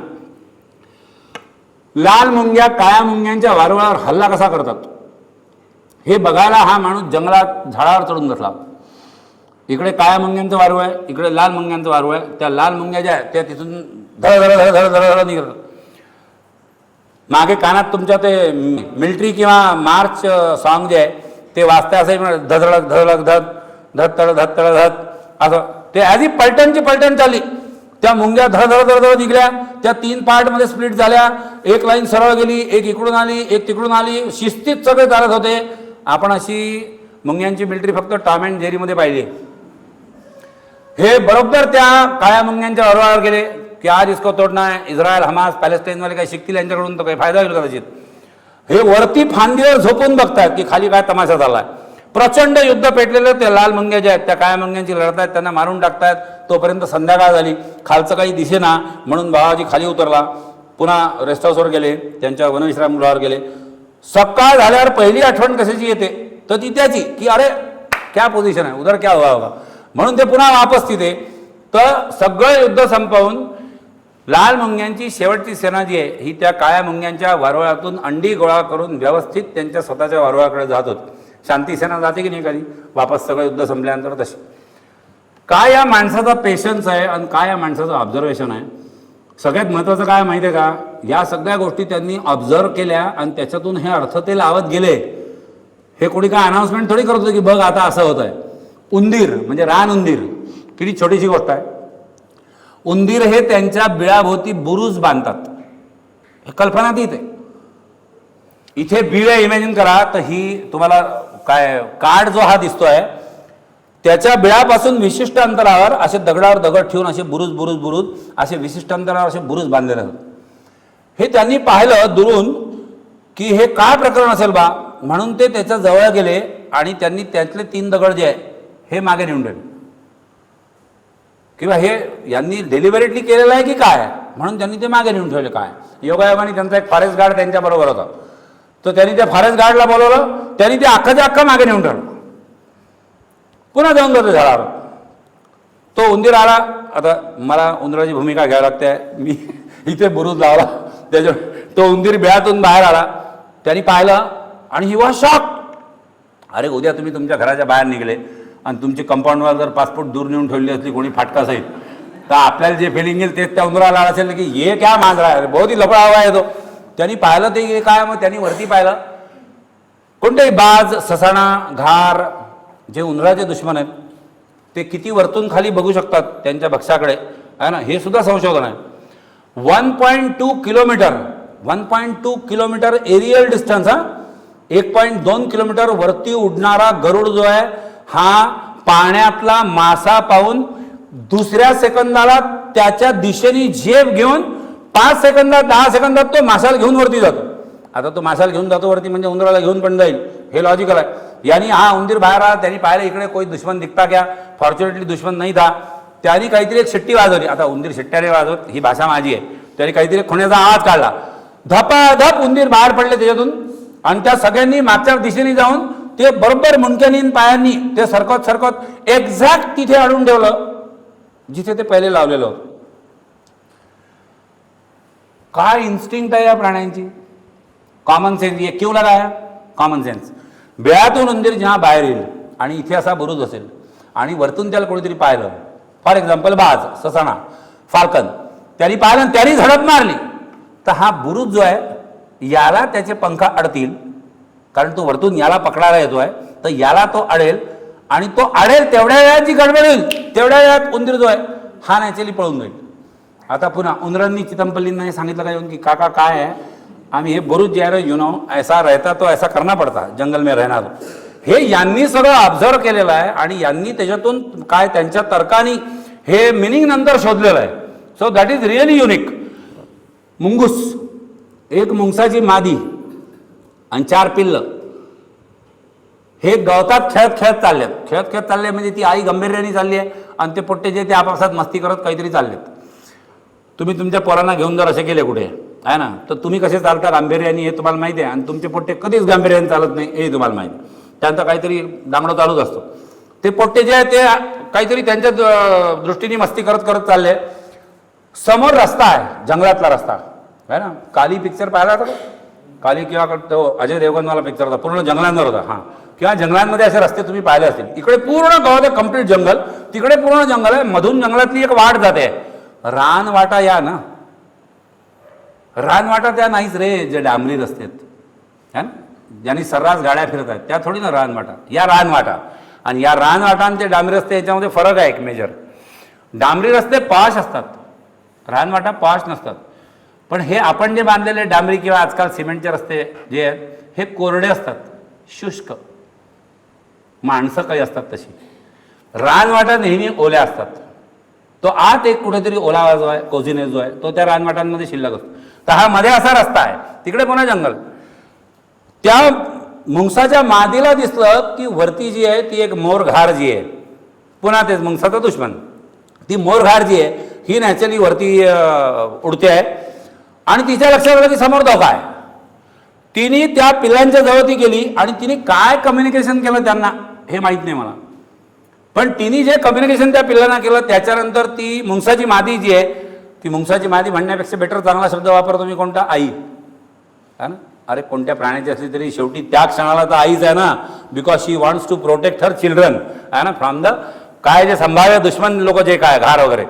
लाल मुंग्या काळ्या मुंग्यांच्या वारुळावर हल्ला कसा करतात हे बघायला हा माणूस जंगलात झाडावर चढून बसला. इकडे काळ्या मुंग्यांचं वारुळ आहे, इकडे लाल मुंग्यांचं वारुळ आहे. त्या लाल मुंग्या ज्या आहेत त्या तिथून धड धड धड धड धड निघतात. मागे कानात तुमच्या ते मिलिटरी किंवा मार्च सॉन्ग जे आहे ते वाजते असं धडधडक धडधडक धड धड तळ धड तळ धड असं, ते ॲज पलटणची पलटण चालली. त्या मुंग्या धड धड धड धड निघल्या, त्या 3 पार्टमध्ये स्प्लिट झाल्या, एक लाईन सरळ गेली, एक इकडून आली, एक तिकडून आली, शिस्तीत सगळे चालत होते. आपण अशी मुंग्यांची मिलिटरी फक्त टॉम अँड जेरीमध्ये पाहिली. हे बरोबर त्या काळ्या मुंग्यांच्या वारुळावर गेले की आज इसको तोडना है, इस्रायल हमास पॅलेस्टाईनवाले काही शिकतील यांच्याकडून तर काही फायदा होईल कदाचित. हे वरती फांदीवर झोपून बघतात की खाली काय तमाशा झालाय. प्रचंड युद्ध पेटलेलं, त्या लाल मुंग्या ज्या आहेत त्या काळ्या मुंग्यांची लढत आहेत, त्यांना मारून टाकतायत. तोपर्यंत संध्याकाळ झाली, खालचं काही दिसेना, म्हणून बाबाजी खाली उतरला, पुन्हा रेस्ट हाऊसवर गेले, त्यांच्या वनविश्रामगृहावर गेले. सकाळ झाल्यावर पहिली आठवण कशाची येते तर ती त्याची की अरे क्या पोझिशन आहे, उधर क्या हुआ होगा, म्हणून ते पुन्हा वापस तिथे. तर सगळं युद्ध संपवून लाल मुंग्यांची शेवटची सेना जी आहे ही त्या काळ्या मुंग्यांच्या वारुळातून अंडी गोळा करून व्यवस्थित त्यांच्या स्वतःच्या वारुळाकडे जात होती. शांती सेना जाते की नाही कधी वापस सगळं युद्ध संपल्यानंतर तशी. काय या माणसाचा पेशन्स आहे आणि काय या माणसाचं ऑब्झर्वेशन आहे. सगळ्यात महत्त्वाचं काय माहिती आहे का, या सगळ्या गोष्टी त्यांनी ऑब्झर्व केल्या आणि त्याच्यातून हे अर्थ ते लावत गेले. हे कोणी काय अनाउन्समेंट थोडी करत होतं की बघ आता असं होत आहे. उंदीर म्हणजे रान उंदीर किती छोटीशी गोष्ट आहे. उंदीर हे त्यांच्या बिळाभोवती बुरुज बांधतात, हे कल्पनातीत आहे. इथे बिळ इमॅजिन करा, तर ही तुम्हाला काय कार्ड जो हा दिसतोय त्याच्या बिळापासून विशिष्ट अंतरावर असे दगडावर दगड ठेवून असे बुरुज बुरुज बुरुज असे विशिष्ट अंतरावर असे बुरुज बांधलेले होते. हे त्यांनी पाहिलं दुरून की हे काय प्रकरण असेल बा, म्हणून ते त्याच्या जवळ गेले आणि त्यांनी त्यातले 3 दगड जे आहे हे मागे नेऊन ठेवलं, किंवा हे यांनी डेलिव्हरेटली केलेलं आहे की काय, म्हणून त्यांनी ते मागे नेऊन ठेवले. काय योगायोगाने त्यांचा एक फॉरेस्ट गार्ड त्यांच्याबरोबर होता, तर त्यांनी त्या फॉरेस्ट गार्डला बोलवलं, त्यांनी ते अख्खाच्या अख्खा मागे नेऊन ठेवलं. पुन्हा जाऊन जातो झाडावर. तो उंदीर आला. आता मला उंदराची भूमिका घ्यावी लागते. मी इथे बुरुज लावला, त्याच्या तो उंदीर बिळातून बाहेर आला. त्यांनी पाहिलं आणि ही वॉज शॉक. अरे उद्या तुम्ही तुमच्या घराच्या बाहेर निघले आणि तुमची कंपाऊंडवर जर पासपोर्ट दूर नेऊन ठेवली असली कोणी फाटका सहित, तर आपल्याला जे फिलिंग येईल तेच त्या उंदराला असेल की ये क्या मांजरा आहे, बहुत ही लफडा हवा आहे तो. त्यांनी पाहिलं ते काय, मग त्यांनी वरती पाहिलं. कोणतेही बाज, ससाणा, घार जे उंदराचे दुश्मन आहेत ते किती वरतून खाली बघू शकतात त्यांच्या भक्ष्याकडे, आहे ना, हे सुद्धा संशोधन आहे. 1.2 किलोमीटर 1.2 किलोमीटर एरियल डिस्टन्स, हा 1.2 किलोमीटर वरती उडणारा गरुड जो आहे हा पाण्यातला मासा पाहून दुसऱ्या सेकंदाला त्याच्या दिशेने झेप घेऊन 5 सेकंदात 10 सेकंदात तो माशाला घेऊन वरती जातो. आता तो माशाला घेऊन जातो वरती म्हणजे उंदराला घेऊन पण जाईल, हे लॉजिकल आहे. यानी हा उंदीर बाहेर आला, त्यांनी पाहिलं इकडे कोई दुश्मन दिखता क्या, फॉर्च्युनेटली दुश्मन नाही था. त्यांनी काहीतरी एक शिट्टी वाजवली. आता उंदीर शिट्ट्याने वाजवत, ही भाषा माझी आहे. त्यांनी काहीतरी खुण्याचा आवाज काढला, धपाधप उंदीर बाहेर पडले त्याच्यातून. आणि त्या सगळ्यांनी मागच्या दिशेने जाऊन ते बरोबर मुंडक्यानी पायांनी ते सरकत सरकत एक्झॅक्ट तिथे आणून ठेवलं जिथे ते पहिले लावलेलं होतं. काय इन्स्टिंक्ट आहे या प्राण्यांची, कॉमन सेन्स. ये क्यों लगाया, कॉमन सेन्स. बिळातून उंदीर जेव्हा बाहेर येईल आणि इथे असा बुरुज असेल आणि वरतून त्याला कोणीतरी पाहिलं, फॉर एक्झाम्पल बाज, ससाणा, फाल्कन, त्यांनी पाहिलं, त्यांनी झडप मारली, तर हा बुरुज जो आहे याला त्याचे पंख अडतील, कारण तो वरतून याला पकडायला येतोय, तर याला तो अडेल आणि तो अडेल तेवढ्या वेळात जी गडबड होईल तेवढ्या वेळात उंदीर जो आहे हा नॅचरली पळून जाईल. आता पुन्हा उंदरांनी चितमपल्लींना हे सांगितलं काय की काका काय आहे, आम्ही हे बुरुज जे आहे यु नो ऐसा रहता तो ऐसा करना पडता जंगल में रहना. हे यांनी सगळं ऑब्झर्व केलेलं आहे आणि यांनी त्याच्यातून काय त्यांच्या तर्कानी हे मिनिंग नंतर शोधलेलं आहे. So that is really unique. मुंगूस, एक मुंगसाची मादी आणि 4 पिल्ल हे गवतात खेळत चालले म्हणजे ती आई गंभीर्याने चालली आहे आणि ते पोट्टे जे ते आपापसात मस्ती करत काहीतरी चाललेत. तुम्ही तुमच्या पोरांना घेऊन जर असे गेले कुठे, आहे ना, तर तुम्ही कसे चालता गांभीर्याने हे तुम्हाला माहिती आहे, आणि तुमचे पोट्टे कधीच गांभीर्याने चालत नाही हे तुम्हाला माहिती. त्यांचं काहीतरी दांगडं चालूच असतो. ते पोट्टे जे आहे ते काहीतरी त्यांच्या दृष्टीने मस्ती करत करत चालले. समोर रस्ता आहे, जंगलातला रस्ता आहे ना. काली पिक्चर पाहिला होता का, काली किंवा तो अजय देवगणवाला पिक्चर होता, पूर्ण जंगलांवर होता. हां, किंवा जंगलांमध्ये असे रस्ते तुम्ही पाहिले असतील. इकडे पूर्ण गावात आहे, कम्प्लीट जंगल, तिकडे पूर्ण जंगल आहे, मधून जंगलातली एक वाट जाते. रानवाटा या ना, रानवाटा त्या नाहीच रे, जे डांबरी रस्ते आहेत है ना, ज्यांनी सर्रास गाड्या फिरत आहेत, त्या थोडी ना रानवाटा. या रानवाटा आणि या रानवाटा आणि ते डांबरी रस्ते याच्यामध्ये फरक आहे एक मेजर. डांबरी रस्ते पॉश असतात, रानवाटा पॉश नसतात. पण हे आपण जे बांधलेले डांबरी किंवा आजकाल सिमेंटचे रस्ते जे आहेत हे कोरडे असतात, शुष्क, माणसं काही असतात तशी. रानवाटा नेहमी ओल्या असतात. तो आत एक कुठेतरी ओलावा जो आहे, कोझिनेस जो आहे, तो त्या रानवाटांमध्ये शिल्लक असतो. तर हा मध्ये असा रस्ता आहे, तिकडे पुन्हा जंगल. त्या मुंगसाच्या मादीला दिसलं की वरती जी आहे ती एक मोरघार जी आहे, पुन्हा तेच मुंगसाचा दुश्मन, ती मोरघार जी आहे ही नॅचरली वरती उडते आहे आणि तिच्या लक्षात आलं की समोर धोका आहे. तिने त्या पिल्लांच्या जवळ ती गेली आणि तिने काय कम्युनिकेशन केलं त्यांना हे माहीत नाही मला, पण तिने जे कम्युनिकेशन त्या पिल्लांना केलं त्याच्यानंतर ती मुंगसाची मादी जी आहे, ती मुंगसाची मादी म्हणण्यापेक्षा बेटर चांगला शब्द वापरतो मी कोणता, आई है ना. अरे कोणत्या प्राण्याची असली तरी शेवटी त्या क्षणाला तर आईच आहे ना, because she wants to protect her children, आहे ना, फ्रॉम द काय जे संभाव्य दुश्मन लोक जे काय घार वगैरे.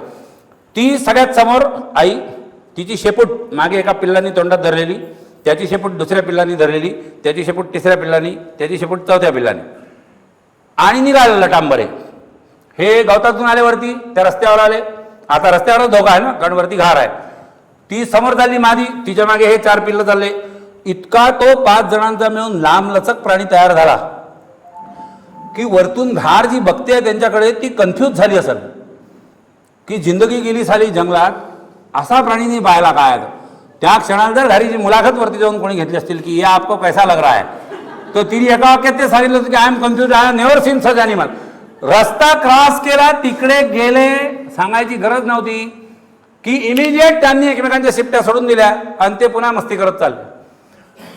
ती सगळ्यात समोर आई, तिची शेपूट मागे एका पिल्लांनी तोंडात धरलेली, त्याची शेपूट दुसऱ्या पिल्लांनी धरलेली, त्याची शेपूट तिसऱ्या पिल्लांनी, त्याची शेपूट चौथ्या पिल्लांनी, आणि निघालं लटांबरे. हे गवतातून आले वरती, त्या रस्त्यावर आले. आता रस्त्यावर धोका आहे ना, कारण वरती घार आहे. ती समोर चालली मादी, तिच्या मागे हे 4 पिल्लं चालले. इतका तो 5 जणांचा मिळून लांब लचक प्राणी तयार झाला की वरतून घार जी बघते त्यांच्याकडे ती कन्फ्यूज झाली असेल की जिंदगी गेली साली जंगलात, असा प्राणीने पाहायला काय. त्या क्षणाला जर घारीची मुलाखत वरती जाऊन कोणी घेतली असतील की ये आपको कैसा लग रहा है, तो तिने एका वाक्यात ते सांगितलं होतं की I am confuse, I have never seen such animal. रस्ता क्रॉस केला, तिकडे गेले, सांगायची गरज नव्हती की इमिजिएट त्यांनी एकमेकांच्या शिट्ट्या सोडून दिल्या आणि ते पुन्हा मस्ती करत चालले.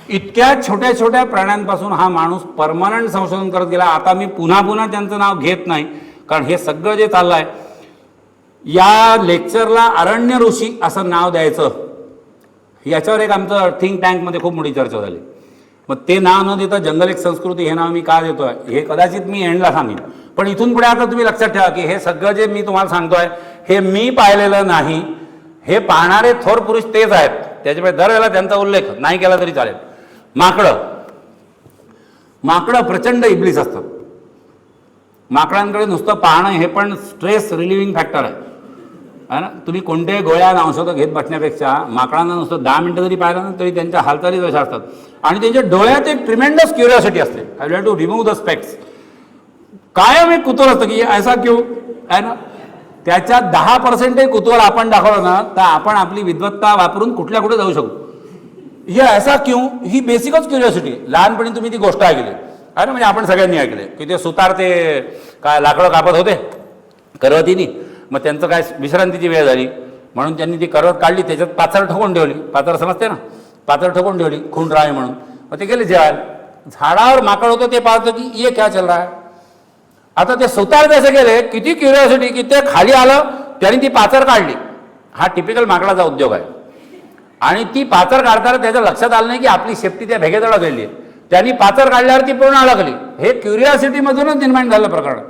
इतक्या छोट्या छोट्या प्राण्यांपासून हा माणूस परमनंट संशोधन करत गेला. आता मी पुन्हा पुन्हा त्यांचं नाव घेत नाही, कारण हे सगळं जे चाललंय, या लेक्चरला अरण्य ऋषी असं नाव द्यायचं, याच्यावर एक आमचं थिंक टँकमध्ये खूप मोठी चर्चा झाली. मग ते नाव न देता जंगल एक संस्कृती हे नाव मी का देतोय हे कदाचित मी एंडला सांगेन. पण इथून पुढे आता तुम्ही लक्षात ठेवा की हे सगळं जे मी तुम्हाला सांगतोय हे मी पाहिलेलं नाही, हे पाहणारे थोर पुरुष तेच आहेत. त्याच्यामुळे दरवेळेला त्यांचा उल्लेख नाही केला तरी चालेल. माकडं प्रचंड इब्लीस असतात. माकडांकडे नुसतं पाहणं हे पण स्ट्रेस रिलिव्हिंग फॅक्टर आहे ना. तुम्ही कोणत्याही गोळ्या औषधं घेत बसण्यापेक्षा माकडांना नुसतं 10 मिनिटं जरी पाहिलं ना तरी त्यांच्या हालचाली तशा असतात. आणि त्यांच्या डोळ्यात एक ट्रिमेंडस क्युरिओसिटी असते. I want to remove the specs. कायम एक कुतूहल असतं की ऐसा क्यों आहे ना. त्याच्यात 10% कुतूहल आपण दाखवलं ना तर आपण आपली विद्वत्ता वापरून कुठल्या कुठे जाऊ शकू. हे ऐसा क्यों ही बेसिकच क्युरिओसिटी. लहानपणी तुम्ही ती गोष्ट ऐकली आहे ना, म्हणजे आपण सगळ्यांनी ऐकले की ते सुतार ते काय लाकडं कापत होते करवतीनी. मग त्यांचं काय विश्रांतीची वेळ झाली म्हणून त्यांनी ती करवत काढली, त्याच्यात पाचर ठोकून ठेवली. पाचर समजते ना, पाचर ठोकून ठेवली खून राय म्हणून. मग ते गेले जेवायला. झाडावर माकड होतं ते पाहतं की ये क्या चल रहा है. आता ते सुतार कसे गेले, किती क्युरिओसिटी की ते खाली आलं, त्यांनी ती पाचर काढली. हा टिपिकल माकडाचा उद्योग आहे. आणि ती पाचर काढताना त्याच्या लक्षात आलं नाही की आपली शेपटी त्या भेगेत अडकलेली आहे. त्यांनी पाचर काढल्यावर ती पूर्ण अडकली. हे क्युरिओसिटीमधूनच निर्माण झालं प्रकरण.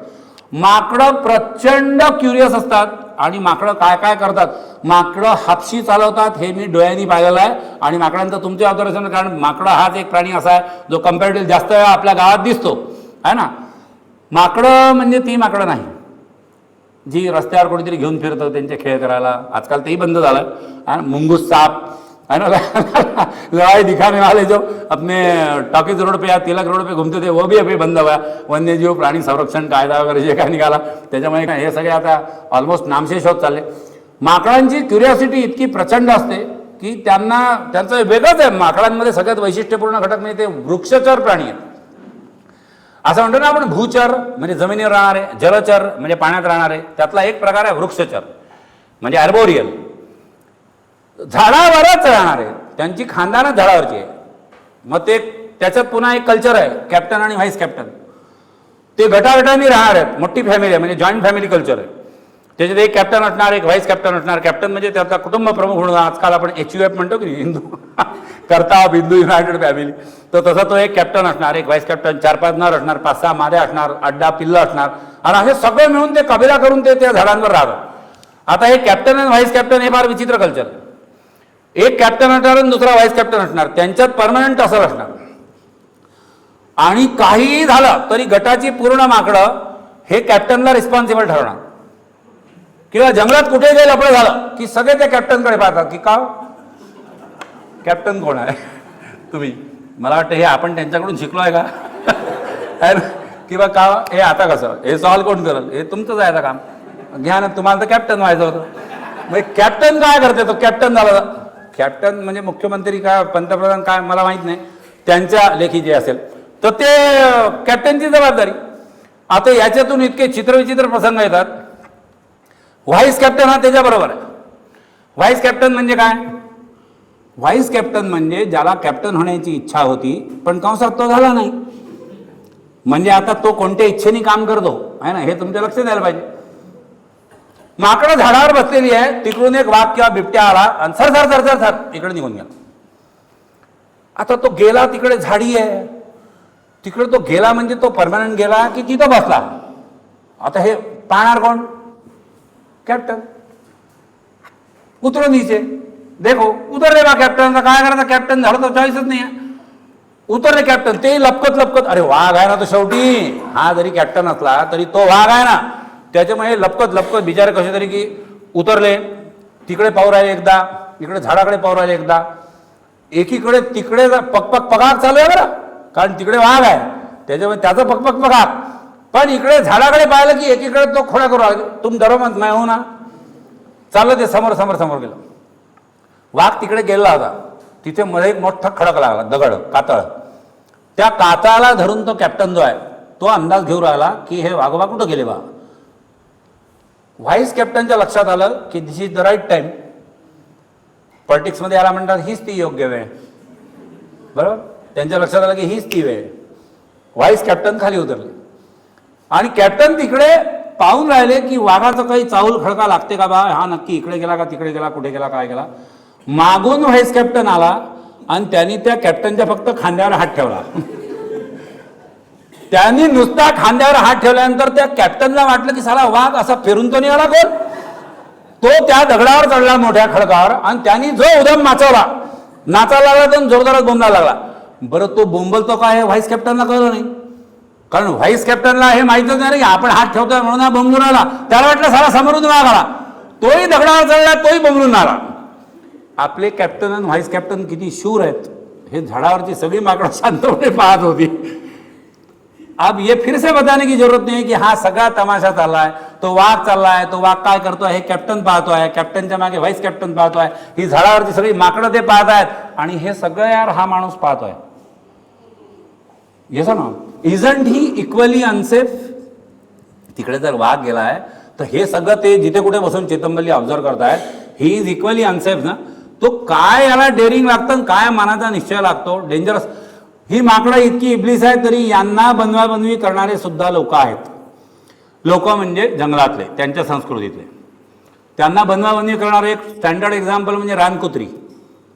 माकडं प्रचंड क्युरियस असतात आणि माकडं काय काय करतात. माकडं हापशी चालवतात हे मी डोळ्यांनी पाहिलेलं आहे. आणि माकडांचं तुमचे ऑब्झर्वेशन, कारण माकडं हाच एक प्राणी असा आहे जो कम्पॅरेटिव्ह जास्त वेळा आपल्या गावात दिसतो आहे ना. माकडं म्हणजे ती माकडं नाही जी रस्त्यावर कोणीतरी घेऊन फिरतं त्यांचे खेळ करायला. आजकाल तेही बंद झालं आहे. मुंगूस साप है ना, लड़ाई दिखाने वाले जो अपने टॉकीज रोड पे या तिलक रोड पे घूमते थे वो भी अभी बंद हुआ. वन्यजीव प्राणी संरक्षण कायदा वगैरे जे काय निघाला त्याच्यामुळे हे सगळे आता ऑलमोस्ट नामशेष होत चालले. माकडांची क्युरिओसिटी इतकी प्रचंड असते की त्यांचं वेगळंच आहे. माकडांमध्ये सगळ्यात वैशिष्ट्यपूर्ण घटक म्हणजे ते वृक्षचर प्राणी आहेत. असं म्हणतो ना आपण, भूचर म्हणजे जमिनीवर राहणारे, जलचर म्हणजे पाण्यात राहणारे. त्यातला एक प्रकार आहे वृक्षचर म्हणजे आर्बोरियल, झाडावरच राहणारे. त्यांची खानदानच झाडावरची आहे. मग ते त्याच्यात पुन्हा एक कल्चर आहे, कॅप्टन आणि व्हाईस कॅप्टन. ते गटागटांनी राहणार आहेत, मोठी फॅमिली आहे म्हणजे जॉईंट फॅमिली कल्चर आहे. त्याच्यात एक कॅप्टन असणार, एक व्हाईस कॅप्टन असणार. कॅप्टन म्हणजे त्याचा कुटुंब प्रमुख म्हणून आजकाल आपण HUF म्हणतो की हिंदू करता हिंदू युनायटेड फॅमिली. तर तसा तो एक कॅप्टन असणार, एक व्हाईस कॅप्टन, 4-5 नर असणार, 5-6 मादे असणार, 8-10 पिल्लं असणार. आणि हे सगळं मिळून ते कबिला करून ते त्या झाडांवर राहतात. आता हे कॅप्टन आणि व्हाईस कॅप्टन हे फार विचित्र कल्चर. एक कॅप्टन असणार आणि दुसरा व्हाईस कॅप्टन असणार, त्यांच्यात परमनंट असर असणार. आणि काहीही झालं तरी गटाची पूर्ण माकडं हे कॅप्टनला रिस्पॉन्सिबल ठरवणार. किंवा जंगलात कुठे गेलं लफडं झालं की सगळे त्या कॅप्टनकडे पाहतात की का कॅप्टन कोण आहे तुम्ही. मला वाटतं हे आपण त्यांच्याकडून शिकलो आहे का किंवा का हे आता कसं हे सॉल्व कोण करल, हे तुमचंच आहे आता काम, घ्या ना. तुम्हाला तर कॅप्टन व्हायचं होतं. मग कॅप्टन काय करते, तो कॅप्टन झाला. कॅप्टन म्हणजे मुख्यमंत्री काय पंतप्रधान काय मला माहीत नाही, त्यांच्या लेखी जे असेल तर ते कॅप्टनची जबाबदारी. आता याच्यातून इतके चित्रविचित्र प्रसंग येतात. व्हाईस कॅप्टन हा त्याच्याबरोबर आहे. व्हाईस कॅप्टन म्हणजे काय, व्हाईस कॅप्टन म्हणजे ज्याला कॅप्टन होण्याची इच्छा होती पण कंसात तो झाला नाही. म्हणजे आता तो कोणत्या इच्छेने काम करतो आहे ना, हे तुमच्या लक्षात द्यायला पाहिजे. माकडं झाडावर बसलेली आहे, तिकडून एक वाघ किंवा बिबट्या आला आणि sir sir sir sir sir इकडे निघून गेला. आता तो गेला, तिकडे झाडी आहे, तिकडे तो गेला म्हणजे तो परमनंट गेला की तिथं बसला. आता हे पाहणार कोण, कॅप्टन. उतरो नीचे, देखो उतर रे बा कॅप्टन. काय करायचं, कॅप्टन झालं तर चॉईसच नाही आहे. उतरले कॅप्टन, ते लपकत लपकत, अरे वाघ आहे ना तो शेवटी, हा जरी कॅप्टन असला तरी तो वाघ आहे ना. त्याच्यामुळे लपकत लपकत बिचारे कसे तरी की उतरले. तिकडे पाहू राहिले एकदा, इकडे झाडाकडे पाहू राहिले एकदा, एकीकडे तिकडे पकपक पगाक चालू आहे बरं, कारण तिकडे वाघ आहे त्याच्यामुळे त्याचं पकपक पगाक. पण इकडे झाडाकडे पाहिलं की एकीकडे तो खोडा करू लागला, तुम डरो मत मैं हूं ना. चाललं ते समोर समोर समोर गेलं. वाघ तिकडे गेला होता, तिथे मध्ये एक मोठा खडक लागला, दगड, कातळ. त्या कातळाला धरून तो कॅप्टन जो आहे तो अंदाज घेऊ राहिला की हे वाघोबा कुठं गेले बा. व्हाईस कॅप्टनच्या लक्षात आलं की दिस इज द राईट टाइम. पॉलिटिक्समध्ये याला म्हणतात हीच ती योग्य वेळ. बरोबर, त्यांच्या लक्षात आलं की हीच ती वेळ. व्हाईस कॅप्टन खाली उतरले आणि कॅप्टन तिकडे पाहून राहिले की वाघाचं काही चाऊल खडका लागते का बा, हा नक्की इकडे गेला का तिकडे गेला, कुठे गेला काय गेला. मागून व्हाईस कॅप्टन आला आणि त्यांनी त्या कॅप्टनच्या फक्त खांद्यावर हात ठेवला. त्यांनी नुसता खांद्यावर हात ठेवल्यानंतर त्या कॅप्टनला वाटलं की साला वाघ असा फिरून तो नाही आला कोण. तो त्या दगडावर चढला मोठ्या खडकावर आणि त्यांनी जो उदम नाचवला, नाचायला लागला तर जोरदारात बोंबला लागला. बरं तो बोंबलतो काय हे व्हाईस कॅप्टनला कळलं नाही, कारण व्हाईस कॅप्टनला हे माहितच नाही की आपण हात ठेवतोय म्हणून हा बोंबलून आला. त्याला वाटलं साला समोरून वाघ आला, तोही दगडावर चढला, तोही बोंबलून आला. आपले कॅप्टन आणि व्हाईस कॅप्टन किती शूर आहेत हे झाडावरची सगळी माकडं शांतपणे पाहत होती. अब ये फिर से बताने की जरूरत नहीं है की हा सगळा तमाशा चाललाय, तो वाघ चाललाय, तो वाघ काय करतोय हे कॅप्टन पाहतोय, कॅप्टनच्या मागे व्हाईस कॅप्टन पाहतोय, ही झाडावरची सगळी माकडं ते पाहत आहेत आणि हे सगळं यार हा माणूस पाहतोय. येस ना, इजंट ही इक्वली अनसेफ. तिकडे जर वाघ गेलाय तर हे सगळं ते जिथे कुठे बसून चेतंबल्ली ऑब्झर्व करतायत, ही इज इक्वली अनसेफ ना. तो काय याला डेअरिंग लागतं, काय मनाचा निश्चय लागतो, डेंजरस. ही माकडं इतकी इबलीस आहे तरी यांना बनवाबनवी करणारे सुद्धा लोक आहेत. लोक म्हणजे जंगलातले, त्यांच्या संस्कृतीतले. त्यांना बनवाबनवी करणारे एक स्टँडर्ड एक्झाम्पल म्हणजे रानकुत्री.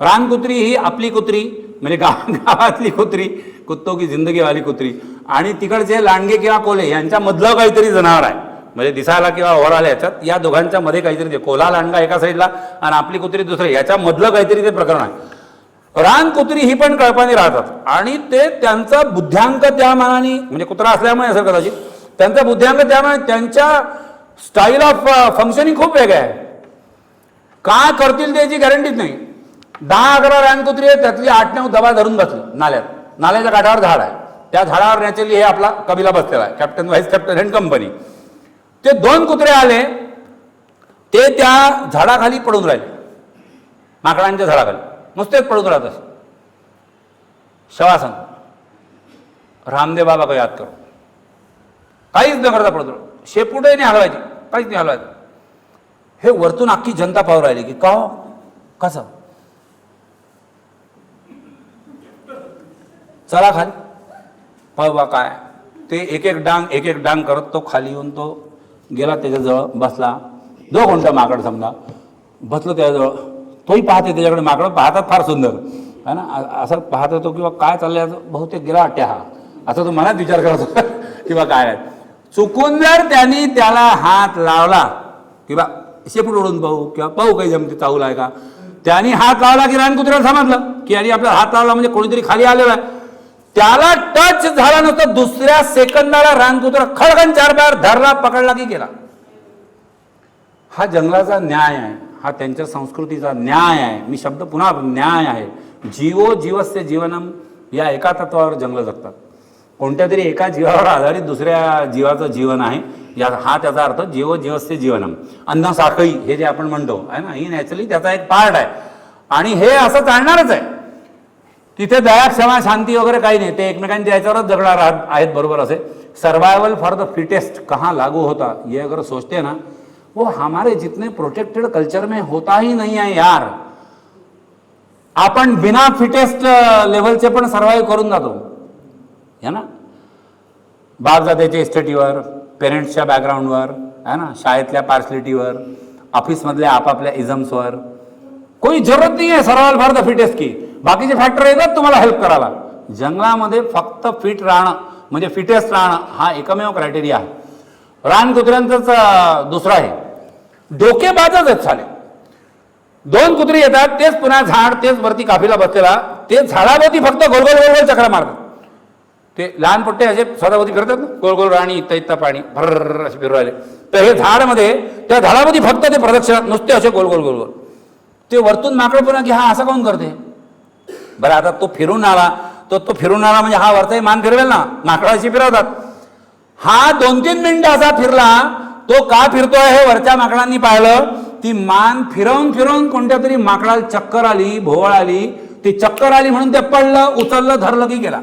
रानकुत्री ही आपली कुत्री म्हणजे गावातली कुत्री, कुत्तो की जिंदगीवाली कुत्री, आणि तिकडचे लांडगे किंवा कोल्हे यांच्या मधलं काहीतरी जनावर आहे. म्हणजे दिसायला किंवा ओव्हरऑल याच्यात या दोघांच्या मध्ये काहीतरी ते कोल्हा लांडगा एका साईडला आणि आपली कुत्री दुसरी, याच्या मधलं काहीतरी ते प्रकरण आहे. रानकुत्री ही पण कळपाने राहतात आणि ते त्यांचा बुद्ध्यांक त्या मानाने, म्हणजे कुत्रा असल्यामुळे असेल कदाचित, त्यांचा बुद्ध्यांक त्यामुळे त्यांच्या स्टाईल ऑफ फंक्शनिंग खूप वेगळं आहे. काय करतील त्याची गॅरंटीच नाही. 10-11 रानकुत्री आहेत, त्यातली 8-9 दबा धरून बसली नाल्यात. नाल्याच्या काठावर झाड आहे, त्या झाडावर नॅचरली हे आपला कबिला बसलेला आहे, captain vice captain and company. ते 2 कुत्रे आले, ते त्या झाडाखाली पडून राहिले, माकडांच्या झाडाखाली नुसतेच पडून राहत असे. शवासन रामदेव बाबा का याद करो, काहीच न करता पडतो, शेपूटही नाही हलवायची, काहीच नाही हलवायचं. हे वरतून अख्खी जनता पाहू राहिली की का कसं, चला खाली पाहू बा काय. ते एक एक डांग करत तो खाली येऊन तो गेला त्याच्याजवळ बसला. 2 घंटा माकड समजा बसलो त्याच्याजवळ, तोही पाहते त्याच्याकडे. माकडं पाहतात फार सुंदर है ना, असं पाहत होतो किंवा काय चाललंय, बहुतेक गेला अट्ट्या हा, असं तो मनात विचार करत होता किंवा काय. चुकून जर त्यांनी त्याला हात लावला किंवा शेपूट ओढून पाहू किंवा पाहू काही जमते चावला आहे का, त्यांनी हात लावला की रानकुत्र्याला समजलं की आणि आपला हात लावला म्हणजे कोणीतरी खाली आलेला आहे. त्याला टच झाला नव्हता, दुसऱ्या सेकंदाला रानकुत्रा खडकन 4 बार धरला, पकडला की गेला. हा जंगलाचा न्याय आहे, हा त्यांच्या संस्कृतीचा न्याय आहे. मी शब्द पुन्हा, न्याय आहे. जीवो जीवस्य जीवनम या एका तत्वावर जंगल जगतात. कोणत्या तरी एका जीवावर आधारित दुसऱ्या जीवाचं जीवन आहे, हा त्याचा अर्थ जीवो जीवस्य जीवनम. अन्न साखळी हे जे आपण म्हणतो आहे ना, ही नॅचरली त्याचा एक पार्ट आहे आणि हे असं चालणारच आहे. तिथे दया क्षमा शांती वगैरे काही नाही, ते एकमेकांच्या याच्यावरच जगणार आहेत. बरोबर असे सर्वायवल फॉर द फिटेस्ट कहाँ लागू होता ये अगर सोचते ना, वो हमारे जितने प्रोटेक्टेड कल्चर में होता ही नहीं है यार. आपण बिना फिटेस्ट लेवलचे पण सर्वाईव्ह करून जातो है ना. बापजात्याच्या इस्टेटीवर, पेरेंट्सच्या बॅकग्राऊंडवर है ना, शाळेतल्या पार्सलिटीवर, ऑफिसमधल्या आपापल्या इझम्सवर. कोई जरूरत नाही आहे सर्वायवल फॉर द फिटेस्ट की. बाकीचे फॅक्टर येतात तुम्हाला हेल्प करायला. जंगलामध्ये फक्त फिट राहणं म्हणजे फिटेस्ट राहणं हा एकमेव क्रायटेरिया आहे. रानकुत्र्यांचंच दुसरं आहे. डोकेबाजच आहेत साले. 2 कुत्री येतात, तेच पुन्हा झाड, तेच वरती काफीला बसलेला, ते झाडाभोवती फक्त गोल गोल चक्रा मारतात. ते लहान पट्टे असे स्वतःभोवती करतात ना, गोल गोल राणी इत्ता पाणी भर असे फिरू राहिले. तर हे झाडमध्ये त्या झाडाभोवती फक्त ते प्रदक्षिणा नुसते असे गोल गोल गोल गोल. ते वरतून माकड पुन्हा की हा असं कोण करते. बरं आता तो फिरून आला, तो फिरून आला म्हणजे हा वरचाही मान फिरवेल ना, माकडाशी फिरवतात. हा 2-3 मिनिटं असा फिरला, तो का फिरतोय हे वरच्या माकडांनी पाहिलं. ती मान फिरवून फिरवून कोणत्या तरी माकडाला चक्कर आली, भोवळ आली. ती चक्कर आली म्हणून ते पडलं, उचललं, धरलं की गेला.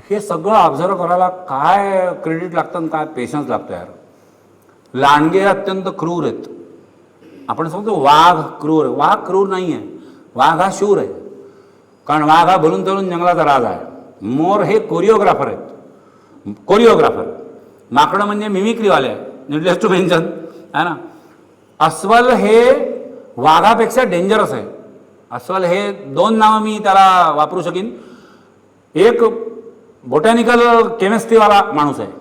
हे सगळं ऑब्झर्व करायला काय क्रेडिट लागतं आणि काय पेशन्स लागतो यार. लांडगे अत्यंत क्रूर आहेत. आपण समजतो वाघ क्रूर, वाघ क्रूर नाही आहे, वाघ हा शूर आहे. कारण वाघ हा भरून तरून जंगलाचा राज आहे. मोर हे कोरिओग्राफर आहेत, कोरिओग्राफर. माकडं म्हणजे मिमिक्रीवाले आहे, नीडलेस टू मेन्शन, है ना. अस्वल हे वाघापेक्षा डेंजरस आहे. अस्वल हे 2 नावं मी त्याला वापरू शकीन. एक बोटॅनिकल केमिस्ट्रीवाला माणूस आहे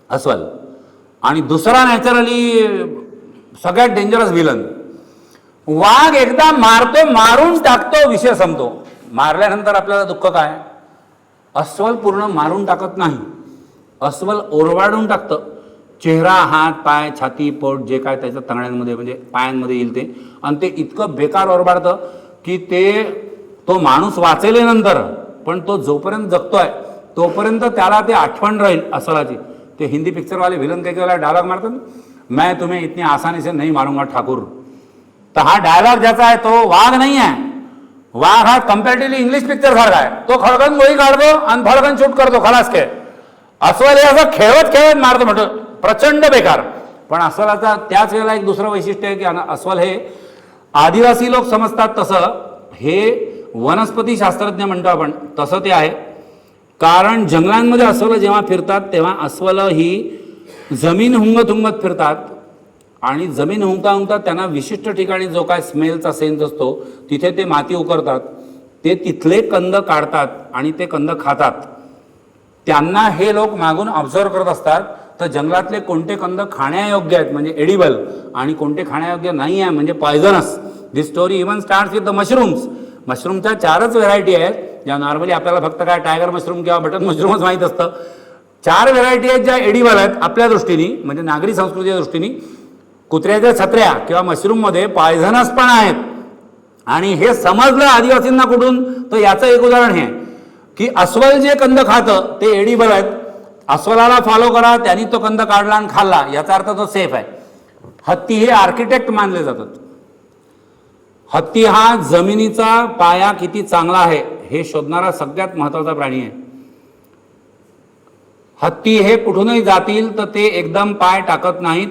अस्वल, आणि दुसरा नॅचरली सगळ्यात डेंजरस विलन. वाघ एकदा मारतो, मारून टाकतो, विषय संपतो. मारल्यानंतर आपल्याला दुःख काय? अस्वल पूर्ण मारून टाकत नाही, अस्वल ओरबाडून टाकतं. चेहरा, हात, पाय, छाती, पोट, जे काय त्याच्या तंगड्यांमध्ये म्हणजे पायांमध्ये येईल ते, आणि ते इतकं बेकार ओरबाडतं की तो माणूस वाचेल नंतर, पण तो जोपर्यंत जगतोय तोपर्यंत त्याला ते आठवण राहील अस्वलाची. ते हिंदी पिक्चरवाले विलन काही वेळेला डायलॉग मारतात, मैं तुम्हें इतनी आसानी से नहीं मारूंगा ठाकुर. तर हा डायलॉग ज्याचा आहे तो वाघ नाही आहे. वाघ हा कम्पॅरेटिव्हली इंग्लिश पिक्चर सारखा आहे. तो खळगण गोळी काढतो आणि फळगण शूट करतो, खलास खेळ. अस्वल हे असं खेळत खेळत मारतो, म्हणतो प्रचंड बेकार. पण अस्वलाचा त्याच वेळेला एक दुसरं वैशिष्ट्य आहे की अस्वल हे आदिवासी लोक समजतात तसं हे वनस्पती शास्त्रज्ञ म्हणतो आपण तसं ते आहे. कारण जंगलांमध्ये अस्वल जेव्हा फिरतात तेव्हा अस्वल ही जमीन हुंगत फिरतात, आणि जमीन हुंकता त्यांना विशिष्ट ठिकाणी जो काय स्मेलचा सेन्स असतो तिथे ते माती उकरतात, ते तिथले कंद काढतात आणि ते कंद खातात. त्यांना हे लोक मागून ऑब्झर्व करत असतात, तर जंगलातले कोणते कंद खाण्यायोग्य आहेत म्हणजे एडिबल, आणि कोणते खाण्यायोग्य नाही आहे म्हणजे poisonous. This story even starts with the mushrooms. मशरूमच्या 4च व्हेरायटी आहेत, ज्या नॉर्मली आपल्याला फक्त काय टायगर मशरूम किंवा बटन मशरूमच माहीत असतं. 4 व्हेरायटी आहेत ज्या एडिबल आहेत आपल्या दृष्टीने, म्हणजे नागरी संस्कृतीच्या दृष्टीने. कुत्र्याच्या छत्र्या किंवा मशरूममध्ये पॉयझनस पण आहेत, आणि हे समजलं आदिवासींना कुठून, तर याचं एक उदाहरण हे की अस्वल जे कंद खातं ते एडिबल आहेत. अस्वलाला फॉलो करा, त्यांनी तो कंद काढला आणि खाल्ला, याचा अर्थ तो सेफ आहे. हत्ती हे आर्किटेक्ट मानले जातात. हत्ती हा जमिनीचा पाया किती चांगला आहे हे शोधणारा सगळ्यात महत्त्वाचा प्राणी आहे. हत्ती हे कुठूनही जातील तर ते एकदम पाय टाकत नाहीत.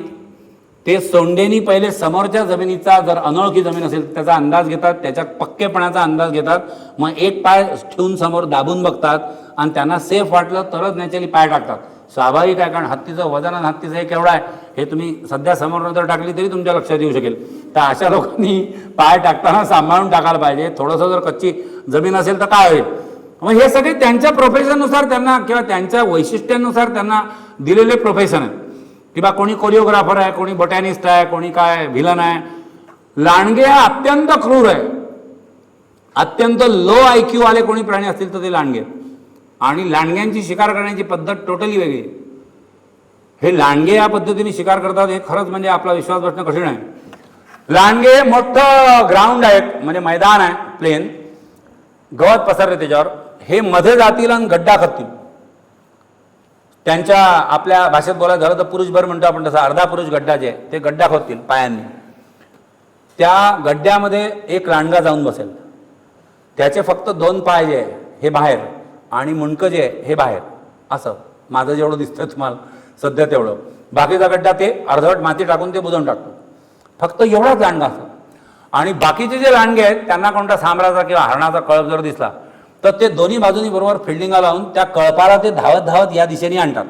ते सोंडेनी पहिले समोरच्या जमिनीचा, जर अनोळखी जमीन असेल त्याचा अंदाज घेतात, त्याच्या पक्केपणाचा अंदाज घेतात, मग एक पाय ठेवून समोर दाबून बघतात, आणि त्यांना सेफ वाटलं तरच नॅचरली पाय टाकतात. स्वाभाविक आहे, कारण हत्तीचं वजन आणि हत्तीचं हे केवढं आहे हे तुम्ही सध्या समोर नंतर टाकली तरी तुमच्या लक्षात येऊ शकेल. तर अशा लोकांनी पाय टाकताना सांभाळून टाकायला पाहिजे. थोडंसं जर कच्ची जमीन असेल तर काय होईल. मग हे सगळे त्यांच्या प्रोफेशननुसार त्यांना किंवा त्यांच्या वैशिष्ट्यांनुसार त्यांना दिलेले प्रोफेशन आहेत. किंवा कोणी कोरिओग्राफर आहे, कोणी बॉटॅनिस्ट आहे, कोणी काय व्हिलन आहे. लांडगे हा अत्यंत क्रूर आहे. अत्यंत लो IQ वाले कोणी प्राणी असतील तर ते लांडगे. आणि लांडग्यांची शिकार करण्याची पद्धत टोटली वेगळी. हे लांडगे या पद्धतीने शिकार करतात हे खरंच म्हणजे आपला विश्वास बसणं कठीण आहे. लांडगे मोठं ग्राउंड आहे, म्हणजे मैदान आहे, प्लेन, गवत पसरले त्याच्यावर. हे मध्ये जातील आणि गड्डा खचतील. त्यांच्या आपल्या भाषेत बोलायचं झालं तर पुरुषभर म्हणतो आपण तसं, अर्धा पुरुष गड्डा जे आहे ते गड्डा खोदतील पायांनी. त्या गड्ड्यामध्ये एक लांडगा जाऊन बसेल. त्याचे फक्त 2 पाय जे आहे हे बाहेर आणि मुंडकं जे आहे हे बाहेर, असं माझं जेवढं दिसतं तुम्हाला सध्या तेवढं. बाकीचा गड्डा ते अर्धवट माती टाकून ते बुजवून टाकतो. फक्त एवढाच लांडगा असतो. आणि बाकीचे जे लांडगे आहेत त्यांना कोणता सांबराचा किंवा हरणाचा कळप जर दिसला तर ते दोन्ही बाजूनी बरोबर फिल्डिंगला लावून त्या कळपाला ते धावत धावत या दिशेने आणतात.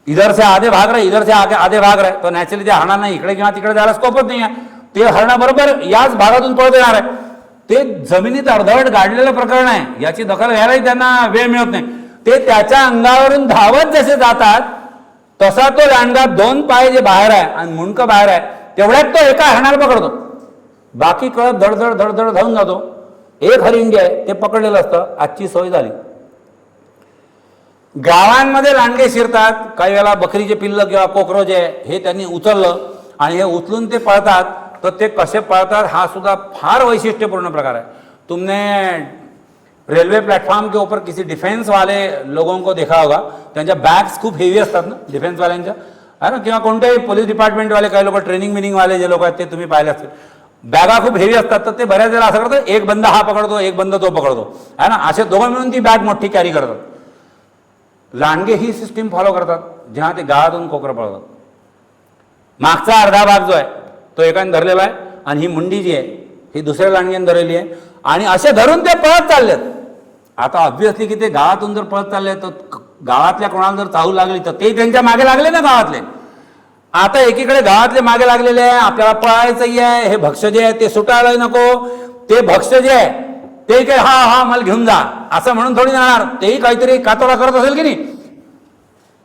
इधर से आधे भाग रहे, इधर से आधे भाग रहे, तो नॅचरली ते हरणांना इकडे किंवा तिकडे जायला स्कोपच नाही आहे. ते हरणा बरोबर याच भागातून पळत येणार आहे. ते जमिनीत अर्धवट गाडलेलं प्रकरण आहे, याची दखल घ्यायलाही त्यांना वेळ मिळत नाही. ते त्याच्या अंगावरून धावत जसे जातात तसा तो लांडगा 2 पाय जे बाहेर आहे आणि मुंडकं बाहेर आहे तेवढ्यात तो एका हरणाला पकडतो. बाकी कळत धडधड धडधड धावून जातो. एक हरिण जे आहे ते पकडलेलं असतं. आजची सोय झाली. गावांमध्ये लांडगे शिरतात. काही वेळेला बकरीचे पिल्लं किंवा कोकरो जे आहे हे त्यांनी उचललं आणि हे उचलून ते पळतात. तर ते कसे पळतात हा सुद्धा फार वैशिष्ट्यपूर्ण प्रकार है. तुमने रेलवे प्लेटफॉर्म के ऊपर किसी डिफेंस वाले लोगों को देखा होगा, त्यांच्या बॅग्स खूप हेवी असतात ना डिफेन्स वाल्यांच्या, है ना, किंवा कोणत्याही पोलीस डिपार्टमेंट वाले काही लोक ट्रेनिंग मिनिंग वाले जे लोक आहेत ते तुम्ही पाहिले असतील. बॅगा खूप हेवी असतात, तर ते बऱ्याच वेळा असं करतात, एक बंद हा पकडतो, एक बंद तो पकडतो, है ना, असे दोघं मिळून ती बॅग मोठी कॅरी करतात. लांडगे ही सिस्टीम फॉलो करतात जेव्हा ते गावातून कोकरं पळतात. मागचा अर्धा भाग जो आहे तो एकाने धरलेला आहे आणि ही मुंडी जी आहे ही दुसऱ्या लांडग्याने धरलेली आहे आणि असे धरून ते पळत चाललेत. आता ऑब्व्हियसली की ते गावातून जर पळत चालले तर गावातल्या कोणाला जर चाहू लागली तर ते त्यांच्या मागे लागले ना गावातले. आता एकीकडे गावातले मागे लागलेले आहे, आपल्याला पळायचंही आहे, हे भक्ष्य जे आहे ते सुटायला नको, ते भक्ष्य जे आहे ते काय हा हा मला घेऊन जा असं म्हणून थोडी जाणार, तेही काहीतरी कातोडा करत असेल की नाही.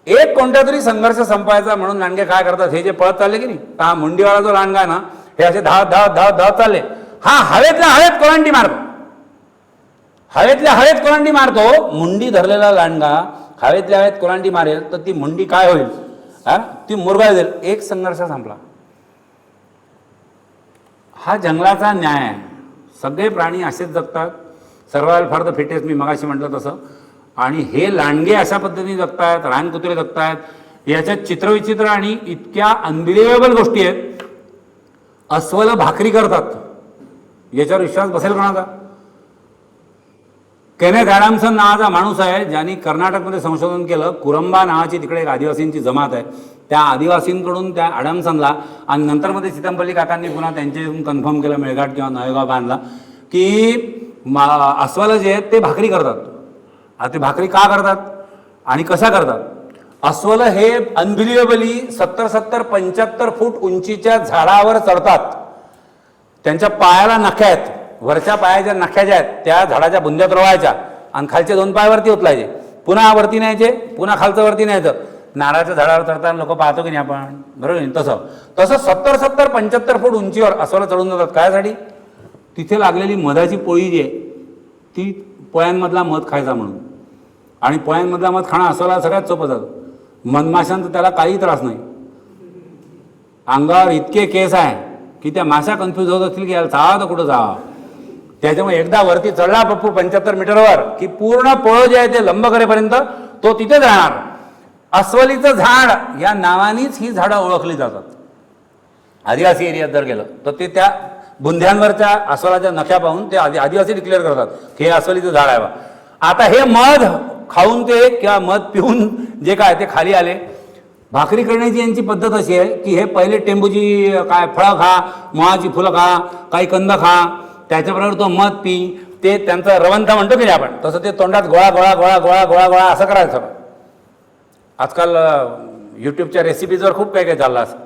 एक कोणत्या तरी संघर्ष संपायचा म्हणून लांडगे काय करतात, हे जे पळत चालले की नाही, हा मुंडीवाला जो लांडगा ना हे असे धावत धावत धावत धावत चालले, हा हवेतल्या हवेत कोलांटी मारतो, हवेतल्या हवेत कोलांटी मारतो. मुंडी धरलेला लांडगा हवेतल्या हवेत कोलांटी मारेल तर ती मुंडी काय होईल, ती मुरगाळ जाईल. एक संघर्ष संपला. हा जंगलाचा न्याय आहे. सगळे प्राणी असेच जगतात, सर्वायवल फॉर द फिटेस्ट, मी मगाशी म्हटलं तसं. आणि हे लांडगे अशा पद्धतीने जगतायत, रानकुत्रे जगतायत. याच्यात चित्रविचित्र आणि इतक्या अनबिलिव्हेबल गोष्टी आहेत. अस्वल भाकरी करतात, याच्यावर विश्वास बसेल कोणाचा. केनेथ ॲडम्सन नावाचा माणूस आहे ज्यांनी कर्नाटकमध्ये संशोधन केलं. कुरंबा नावाची तिकडे एक आदिवासींची जमात आहे, त्या आदिवासींकडून त्या ॲडम्सनला आणि नंतर मध्ये चितमपल्ली काकांनी पुन्हा त्यांच्याकडून कन्फर्म केलं, मेळघाट किंवा नळेगाव बांधला, की अस्वल जे आहेत ते भाकरी करतात. आता ते भाकरी का करतात आणि कशा करतात. अस्वल हे अनबिलिव्हेबली 70-75 फूट उंचीच्या झाडावर चढतात. त्यांच्या पायाला नख्या आहेत, वरच्या पायाच्या नख्या ज्या आहेत त्या झाडाच्या बुंद्यात रोवायच्या आणि खालचे 2 पाय वरती उचलायचे, पुन्हा वरती न्यायचे, पुन्हा खालचं वरती न्यायचं. नारळाच्या झाडावर चढताना लोक पाहतो की नाही आपण, बरोबर. तसं 70-75 फूट उंचीवर अस्वल चढून जातात. कायसाठी, तिथे लागलेली मधाची पोळी जी आहे ती पोळ्यांमधला मध खायचा म्हणून. आणि पोळ्यांमधला मध खाणं अस्वलाला सगळ्यात सोपं जातं. मधमाशांचं त्याला काही त्रास नाही. अंगावर इतके केस आहे की त्या माशा कन्फ्यूज होत असतील की याला जावं तर कुठं जावं. त्याच्यामुळे एकदा वरती चढला पप्पू 75 मीटरवर की पूर्ण पोळं जे आहे ते लंब करेपर्यंत तो तिथेच राहणार. अस्वलीचं झाड या नावानेच ही झाडं ओळखली जातात. आदिवासी एरियात जर गेलं तर ते त्या बुंध्यांवरच्या अस्वलाच्या नख्या पाहून ते आदिवासी डिक्लेअर करतात की हे अस्वलीचं झाड आहे बा. आता हे मध खाऊन ते किंवा मध पिऊन जे काय ते खाली आले. भाकरी करण्याची यांची पद्धत अशी आहे की हे पहिले टेंबूची काय फळं खा, मोहाची फुलं खा, काही कंद खा, त्याच्याबरोबर तो मध पी. ते त्यांचं रवंथ म्हणतो की नाही आपण, तसं ते तोंडात गोळा गोळा गोळा गोळा गोळा गोळा असं करायचं. आजकाल यूट्यूबच्या रेसिपीजवर खूप काही काही चाललं असं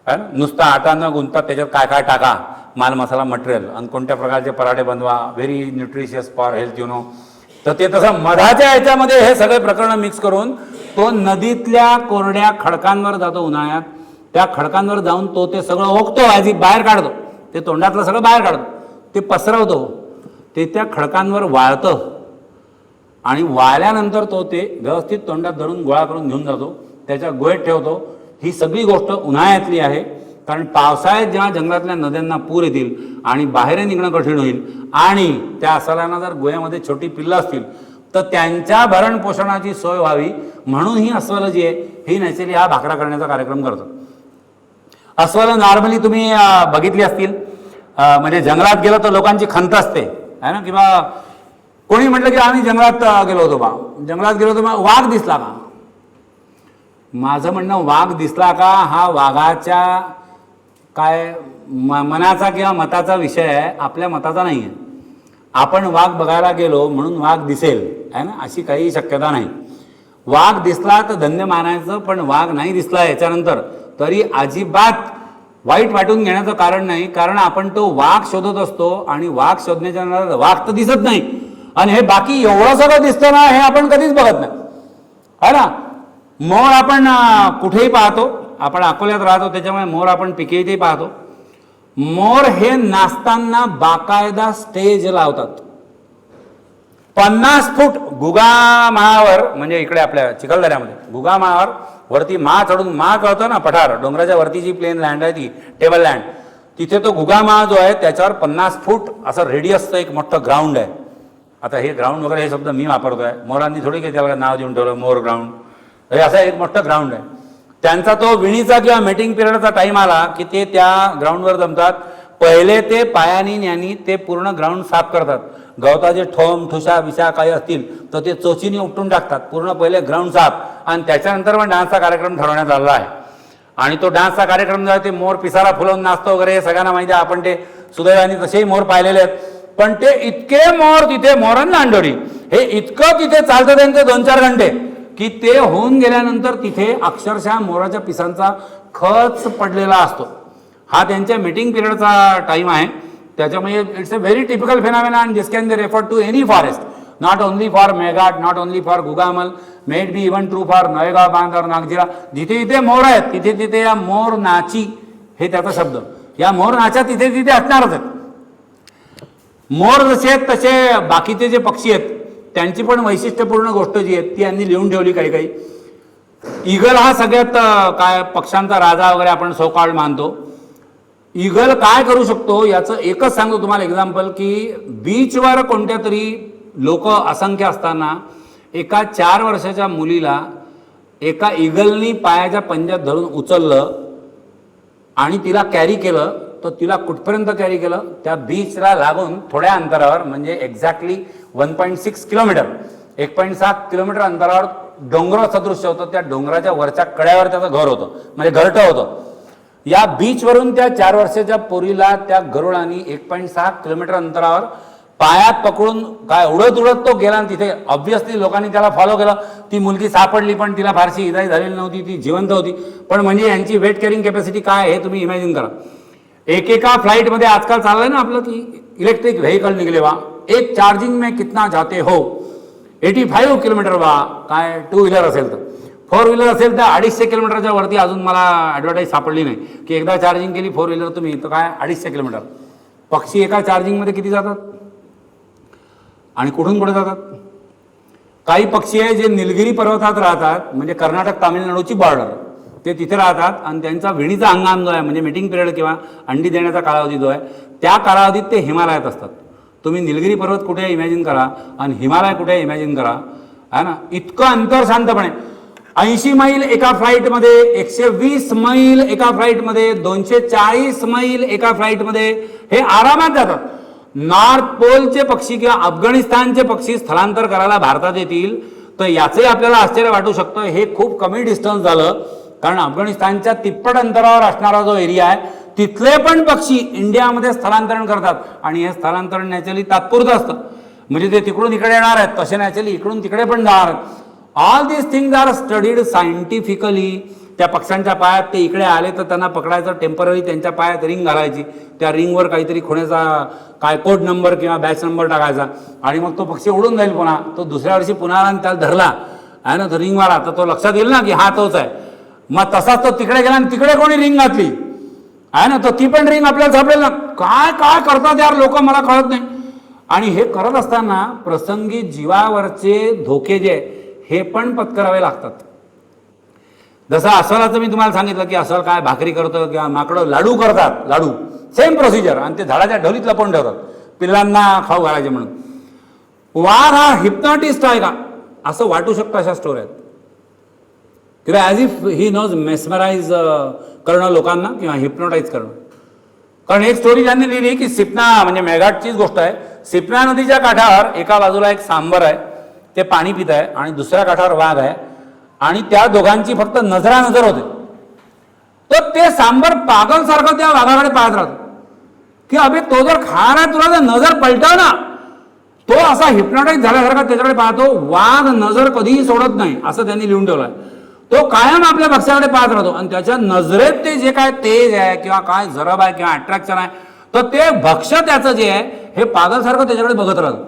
आहे ना. नुसता आटा न गुंतता त्याच्यात काय काय टाका, माल मसाला मटेरियल, आणि कोणत्या प्रकारचे पराठे बनवा, व्हेरी न्यूट्रिशियस फॉर हेल्थ तर ते तसं मधाच्या ह्याच्यामध्ये हे सगळे प्रकरणं मिक्स करून तो नदीतल्या कोरड्या खडकांवर जातो उन्हाळ्यात. त्या खडकांवर जाऊन तो ते सगळं ओकतो, आधी बाहेर काढतो, ते तोंडातलं सगळं बाहेर काढतो, ते पसरवतो, ते त्या खडकांवर वाळतं आणि वाळल्यानंतर तो ते व्यवस्थित तोंडात धरून गोळा करून घेऊन जातो, त्याच्या गोळ्यात ठेवतो. ही सगळी गोष्ट उन्हाळ्यातली आहे, कारण पावसाळ्यात जेव्हा जंगलातल्या नद्यांना पूर येतील आणि बाहेर निघणं कठीण होईल आणि त्या अस्वलांना जर गोव्यामध्ये छोटी पिल्लं असतील तर त्यांच्या भरण पोषणाची सोय व्हावी म्हणून ही अस्वलं जी आहे ही नॅचरली हा भाकरा करण्याचा कार्यक्रम करतो. अस्वलं नॉर्मली तुम्ही बघितली असतील, म्हणजे जंगलात गेलं तर लोकांची खंत असते आहे ना, किंवा कोणी म्हटलं की आम्ही जंगलात गेलो होतो बा, जंगलात गेलो होतो, मग वाघ दिसला का. माझं म्हणणं वाघ दिसला का हा वाघाच्या काय मनाचा किंवा मताचा विषय आहे, आपल्या मताचा नाही आहे. आपण वाघ बघायला गेलो म्हणून वाघ दिसेल आहे ना, अशी काही शक्यता नाही. वाघ दिसला तर धन्य मानायचं, पण वाघ नाही दिसला याच्यानंतर तरी अजिबात वाईट वाटून घेण्याचं कारण नाही, कारण आपण तो वाघ शोधत असतो आणि वाघ शोधण्याच्या नंतर वाघ तर दिसत नाही आणि हे बाकी एवढं सगळं दिसतं ना, हे आपण कधीच बघत नाही है ना. मोर आपण कुठेही पाहतो, आपण अकोल्यात राहतो त्याच्यामुळे मोर आपण पिकेतही पाहतो. मोर हे नाचताना बाकायदा स्टेज लावतात. 50 फूट गुगामाळावर, म्हणजे इकडे आपल्या चिखलदऱ्यामध्ये गुगामाळावर वरती माळ चढून, माळ कळतं ना पठार, डोंगराच्या वरती जी प्लेन लँड आहे ती टेबल लँड, तिथे तो गुगामाळा जो आहे त्याच्यावर 50 फूट असं रेडियसचं एक मोठं ग्राउंड आहे. आता हे ग्राउंड वगैरे हे शब्द मी वापरतोय, मोरांनी थोडी काही त्याला नाव देऊन ठेवलं मोर ग्राउंड, हे असं एक मोठं ग्राउंड आहे. त्यांचा तो विणीचा किंवा मेटिंग पिरियडचा टाईम आला की ते त्या ग्राउंडवर जमतात. पहिले ते पायानी न्यानी ते पूर्ण ग्राउंड साफ करतात. गवताचे ठोम ठुशा विशा काही असतील तर ते चोचीने उपटून टाकतात. पूर्ण पहिले ग्राउंड साफ आणि त्याच्यानंतर मग डान्सचा कार्यक्रम ठरवण्यात आलेला आहे. आणि तो डान्सचा कार्यक्रम जो आहे ते मोर पिसारा फुलवून नाचतो वगैरे हे सगळ्यांना माहिती आहे. आपण ते सुदैवाने तसेही मोर पाहिलेले आहेत. पण ते इतके मोर तिथे मोरांना अंडोरी हे इतकं तिथे चालतं त्यांचे 2-4 घंटे की ते होऊन गेल्यानंतर तिथे अक्षरशः मोराच्या पिसांचा खच पडलेला असतो. हा त्यांच्या मीटिंग पिरियडचा टाईम आहे. त्याच्यामुळे it's a very typical phenomena and this can be refer to any forest, not only for Melghat, not only for Gugamal, may it be even true for Nalegaon Bandh और नागझिरा. जिथे जिथे मोर आहेत तिथे तिथे या मोर नाची हे त्याचा शब्द, या मोर नाच्या तिथे तिथे असणारच आहेत. मोर जसे आहेत तसे बाकीचे जे पक्षी आहेत त्यांची पण वैशिष्ट्यपूर्ण गोष्ट जी आहे ती यांनी लिहून ठेवली. काही काही ईगल हा सगळ्यात काय पक्ष्यांचा राजा वगैरे आपण सो कॉल्ड मानतो. ईगल काय करू शकतो याचं एकच सांगतो तुम्हाला एक्झाम्पल की बीचवर कोणत्या तरी लोक असंख्य असताना एका 4 वर्षाच्या मुलीला एका ईगलनी पायाच्या पंजात धरून उचललं आणि तिला कॅरी केलं. तर तिला कुठपर्यंत कॅरी केलं? त्या बीचला लागून थोड्या अंतरावर म्हणजे एक्झॅक्टली 1.6 किलोमीटर 1.7 किलोमीटर अंतरावर डोंगर सदृश्य होतं. त्या डोंगराच्या वरच्या कड्यावर त्याचं घर होतं, म्हणजे घरटं होतं. या बीचवरून त्या 4 वर्षाच्या पोरीला त्या गरुडानी 1.6 किलोमीटर अंतरावर पायात पकडून काय उडत उडत तो गेला. आणि तिथे ऑब्व्हियसली लोकांनी त्याला फॉलो केलं. ती मुलगी सापडली पण तिला फारशी इजाही झालेली नव्हती, ती जिवंत होती. पण म्हणजे यांची वेट कॅरिंग कॅपॅसिटी काय हे तुम्ही इमॅजिन करा. एकेका फ्लाईटमध्ये आजकाल चाललंय ना आपलं की इलेक्ट्रिक व्हेकल निघले वा, एक चार्जिंग में कितना जाते हो, 85 किलोमीटर वा. काय 2 व्हीलर असेल तर, 4 व्हीलर असेल तर 250 किलोमीटरच्या वरती अजून मला ॲडव्हर्टाईज सापडली नाही की एकदा चार्जिंग केली 4 व्हीलर तुम्ही तर काय 250 किलोमीटर. पक्षी एका चार्जिंगमध्ये किती जातात आणि कुठून कुठे जातात? काही पक्षी आहे जे निलगिरी पर्वतात राहतात, म्हणजे कर्नाटक तामिळनाडूची बॉर्डर, ते तिथे राहतात आणि त्यांचा विणीचा हंगाम जो आहे म्हणजे मीटिंग पिरियड किंवा अंडी देण्याचा कालावधी जो आहे त्या कालावधीत ते हिमालयात असतात. तुम्ही निलगिरी पर्वत कुठे इमॅजिन करा आणि हिमालय कुठे इमॅजिन करा, आहे ना. इतकं अंतर शांतपणे 80 मैल एका फ्लाईटमध्ये, 120 मैल एका फ्लाईटमध्ये, 240 मैल एका फ्लाईटमध्ये हे आरामात जातात. नॉर्थ पोलचे पक्षी किंवा अफगाणिस्तानचे पक्षी स्थलांतर करायला भारतात येतील तर याचे आपल्याला आश्चर्य वाटू शकतं. हे खूप कमी डिस्टन्स झालं कारण अफगाणिस्तानच्या तिप्पट अंतरावर असणारा जो एरिया आहे तिथले पण पक्षी इंडियामध्ये स्थलांतरण करतात. आणि हे स्थलांतरण नॅचरली तात्पुरतं असतं, म्हणजे ते तिकडून इकडे येणार आहेत तसे नॅचरली इकडून तिकडे पण जाणार आहेत. All these things are studied scientifically. त्या पक्ष्यांच्या पायात ते इकडे आले तर त्यांना पकडायचं, टेम्पररी त्यांच्या पायात रिंग घालायची, त्या रिंगवर काहीतरी खुण्याचा काय कोड नंबर किंवा बॅच नंबर टाकायचा आणि मग तो पक्षी उडून जाईल. पुन्हा तो दुसऱ्या वर्षी पुन्हा आणि त्याला धरला आहे ना, तो रिंग मारा तर तो लक्षात येईल ना की हा तोच आहे. मग तसाच तो तिकडे गेला आणि तिकडे कोणी रिंग घातली आहे ना, तर ती पण रिंग आपल्याला सापडेल ना. काय काय करतात यार लोक, मला कळत नाही. आणि हे करत असताना प्रसंगी जीवावरचे धोके जे हे पण पत्करावे लागतात. जसं अस्वलाचं मी तुम्हाला सांगितलं की अस्वल काय भाकरी करतं किंवा माकडं लाडू करतात, लाडू सेम प्रोसिजर, आणि ते झाडाच्या ढोलीत लपवून ठेवतात पिल्लांना खाऊ घालायचे म्हणून. वाघ हा हिप्नॉटिस्ट आहे का असं वाटू शकतं अशा स्टोऱ्या आहेत किंवा ॲज इफ ही नोज मेस्मराईज करणं लोकांना किंवा हिप्नोटाईज करणं. कारण एक स्टोरी त्यांनी लिहिली की सिपना म्हणजे मेघाटचीच गोष्ट आहे. सिपना नदीच्या काठावर एका बाजूला एक सांबर आहे, ते पाणी पित आहे, आणि दुसऱ्या काठावर वाघ आहे, आणि त्या दोघांची फक्त नजरानजर होते. तर ते सांबर पागलसारखं त्या वाघाकडे पाहत राहतो की अबे तो जर खाणार आहे तुला तर नजर पलटव ना. तो असा हिप्नोटाईज झाल्यासारखा त्याच्याकडे पाहतो. वाघ नजर कधीही सोडत नाही असं त्यांनी लिहून ठेवलंय. तो कायम आपल्या भक्ष्याकडे पाहत राहतो आणि त्याच्या नजरेत ते जे काय तेज आहे किंवा काय जरब आहे किंवा अट्रॅक्शन आहे तर ते भक्ष्य त्याचं जे आहे हे पागलसारखं त्याच्याकडे बघत राहतं.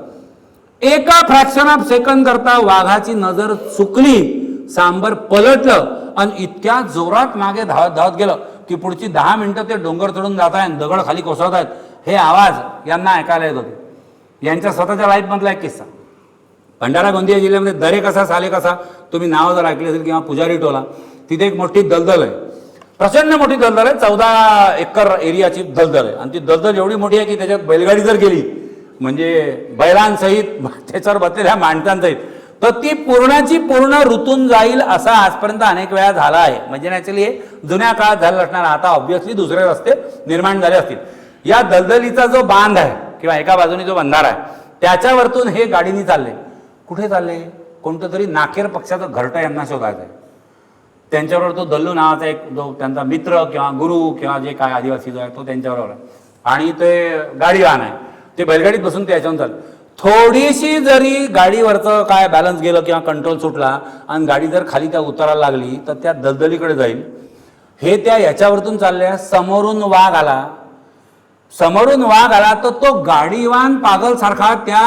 एका फ्रॅक्शन ऑफ सेकंड करता वाघाची नजर चुकली, सांबर पलटलं आणि इतक्या जोरात मागे धावत धावत गेलं की पुढची 10 मिनिटं ते डोंगर चढून जात आहेत, दगड खाली कोसळत आहेत. हे आवाज यांना ऐकायला येत होते. यांच्या स्वतःच्या लाईफमधला एक किस्सा. भंडारा गोंदिया जिल्ह्यामध्ये दरे कसा साले कसा तुम्ही नाव जर ऐकले असेल किंवा पुजारी टोला, तिथे एक मोठी दलदल आहे, प्रचंड मोठी दलदल आहे, 14 एकर एरियाची दलदल आहे. आणि ती दलदल एवढी मोठी आहे की त्याच्यात बैलगाडी जर गेली म्हणजे बैलांसहित त्याच्यावर बसलेल्या माणसांसहित तर ती पूर्णाची पूर्ण ऋतून जाईल असा आजपर्यंत अनेक वेळा झाला आहे. म्हणजे नॅचरली हे जुन्या काळात झालं असणार. आता ऑब्व्हियसली दुसरे रस्ते निर्माण झाले असतील. या दलदलीचा जो बांध आहे किंवा एका बाजूने जो बंधारा आहे त्याच्यावरतून हे गाडीनी चालले. कुठे चालले? कोणतं तरी नाकेर पक्षाचं घरटं यांना शोधायचं आहे. त्यांच्याबरोबर तो दल्लू नावाचा एक जो त्यांचा मित्र किंवा गुरु किंवा जे काय आदिवासी जो आहे तो त्यांच्याबरोबर आहे. आणि ते गाडी वाहन आहे, ते बैलगाडीत बसून ते याच्यावरून चालले. थोडीशी जरी गाडीवरचं काय बॅलन्स गेलं किंवा कंट्रोल सुटला आणि गाडी जर खाली त्या उतरायला लागली तर त्या दलदलीकडे जाईल. हे त्या याच्यावरतून चालल्या. समोरून वाघ आला, समोरून वाघ आला तर तो गाडीवान पागल सारखा त्या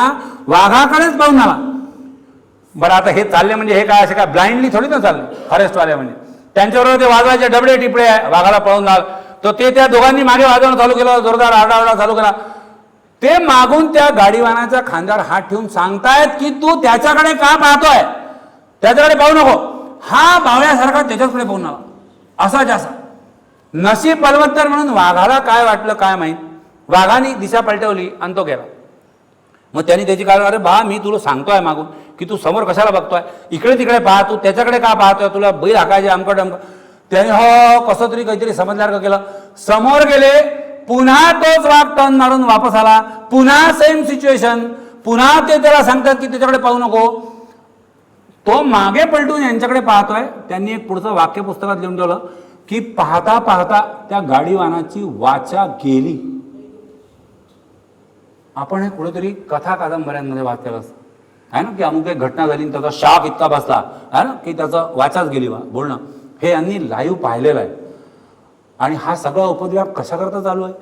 वाघाकडेच पाहून आला. बरं आता हे चालले म्हणजे हे काय असे काय ब्लाइंडली थोडी ना चालले फॉरेस्टवाले, म्हणजे त्यांच्याबरोबर ते वाजवायचे डबडे टिपडे वाघाला पळून आला. तर ते त्या दोघांनी मागे वाजवणं चालू केलं, जोरदार आरडाओरडा चालू केला. ते मागून त्या गाडीवानाच्या खांद्यावर हात ठेवून सांगतायत की तू त्याच्याकडे का पाहतोय, त्याच्याकडे पाहू नको. हा बावळ्यासारखा त्याच्याकडे पाहून आला असा जासा. नशीब बलवत्तर म्हणून वाघाला काय वाटलं काय माहीत, वाघाने दिशा पलटवली आणि तो गेला. मग त्यांनी त्याची काय, अरे बा मी तुला सांगतोय मागून की तू समोर कशाला बघतोय, इकडे तिकडे पाहा, तू त्याच्याकडे का पाहतोय, तुला बैल हाकायचे अमकं डमकं. त्याने हो कसं तरी काहीतरी समजल्यासारखं केलं. समोर गेले, पुन्हा तोच वाघ टर्न मारून वापस आला. पुन्हा सेम सिच्युएशन, पुन्हा ते त्याला सांगतात की त्याच्याकडे पाहू नको. तो मागे पलटून यांच्याकडे पाहतोय. त्यांनी एक पुढचं वाक्य पुस्तकात लिहून ठेवलं की पाहता पाहता त्या गाडीवानाची वाचा गेली. आपण हे कुठेतरी कथा कादंबऱ्यांमध्ये वाचलेलं असतं आहे ना, की अमुक एक घटना झाली त्याचा शाप इतका बसला आहे ना की त्याचं वाचाच गेली बोलणं. हे यांनी लाईव्ह पाहिलेलं आहे. आणि हा सगळा उपद्व्याप कशाकरता चालू आहे,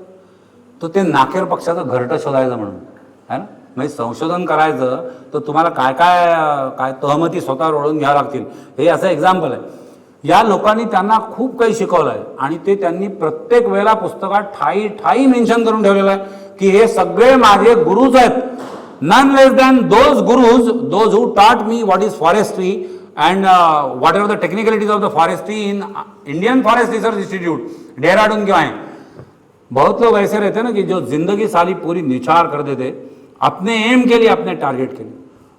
तर ते नाकेर पक्षाचं घरटं शोधायचं म्हणून आहे ना. म्हणजे संशोधन करायचं तर तुम्हाला काय काय काय तहमती स्वतःवर ओढून घ्यावं लागतील. हे असं एक्झाम्पल आहे. या लोकांनी त्यांना खूप काही शिकवलं आहे आणि ते त्यांनी प्रत्येक वेळेला पुस्तकात ठाई ठाई मेन्शन करून ठेवलेलं आहे की हे सगळे माझे गुरुज आहेत. None less than those gurus, those who taught me what is forestry and whatever the technicalities of the forestry in Indian Forest Research Institute, Dehradun क्यों आए. बहुत लोग ऐसे रहते हैं ना कि जो जिंदगी सारी पूरी निछार कर देते अपने एम के लिए, अपने टार्गेट के लिए.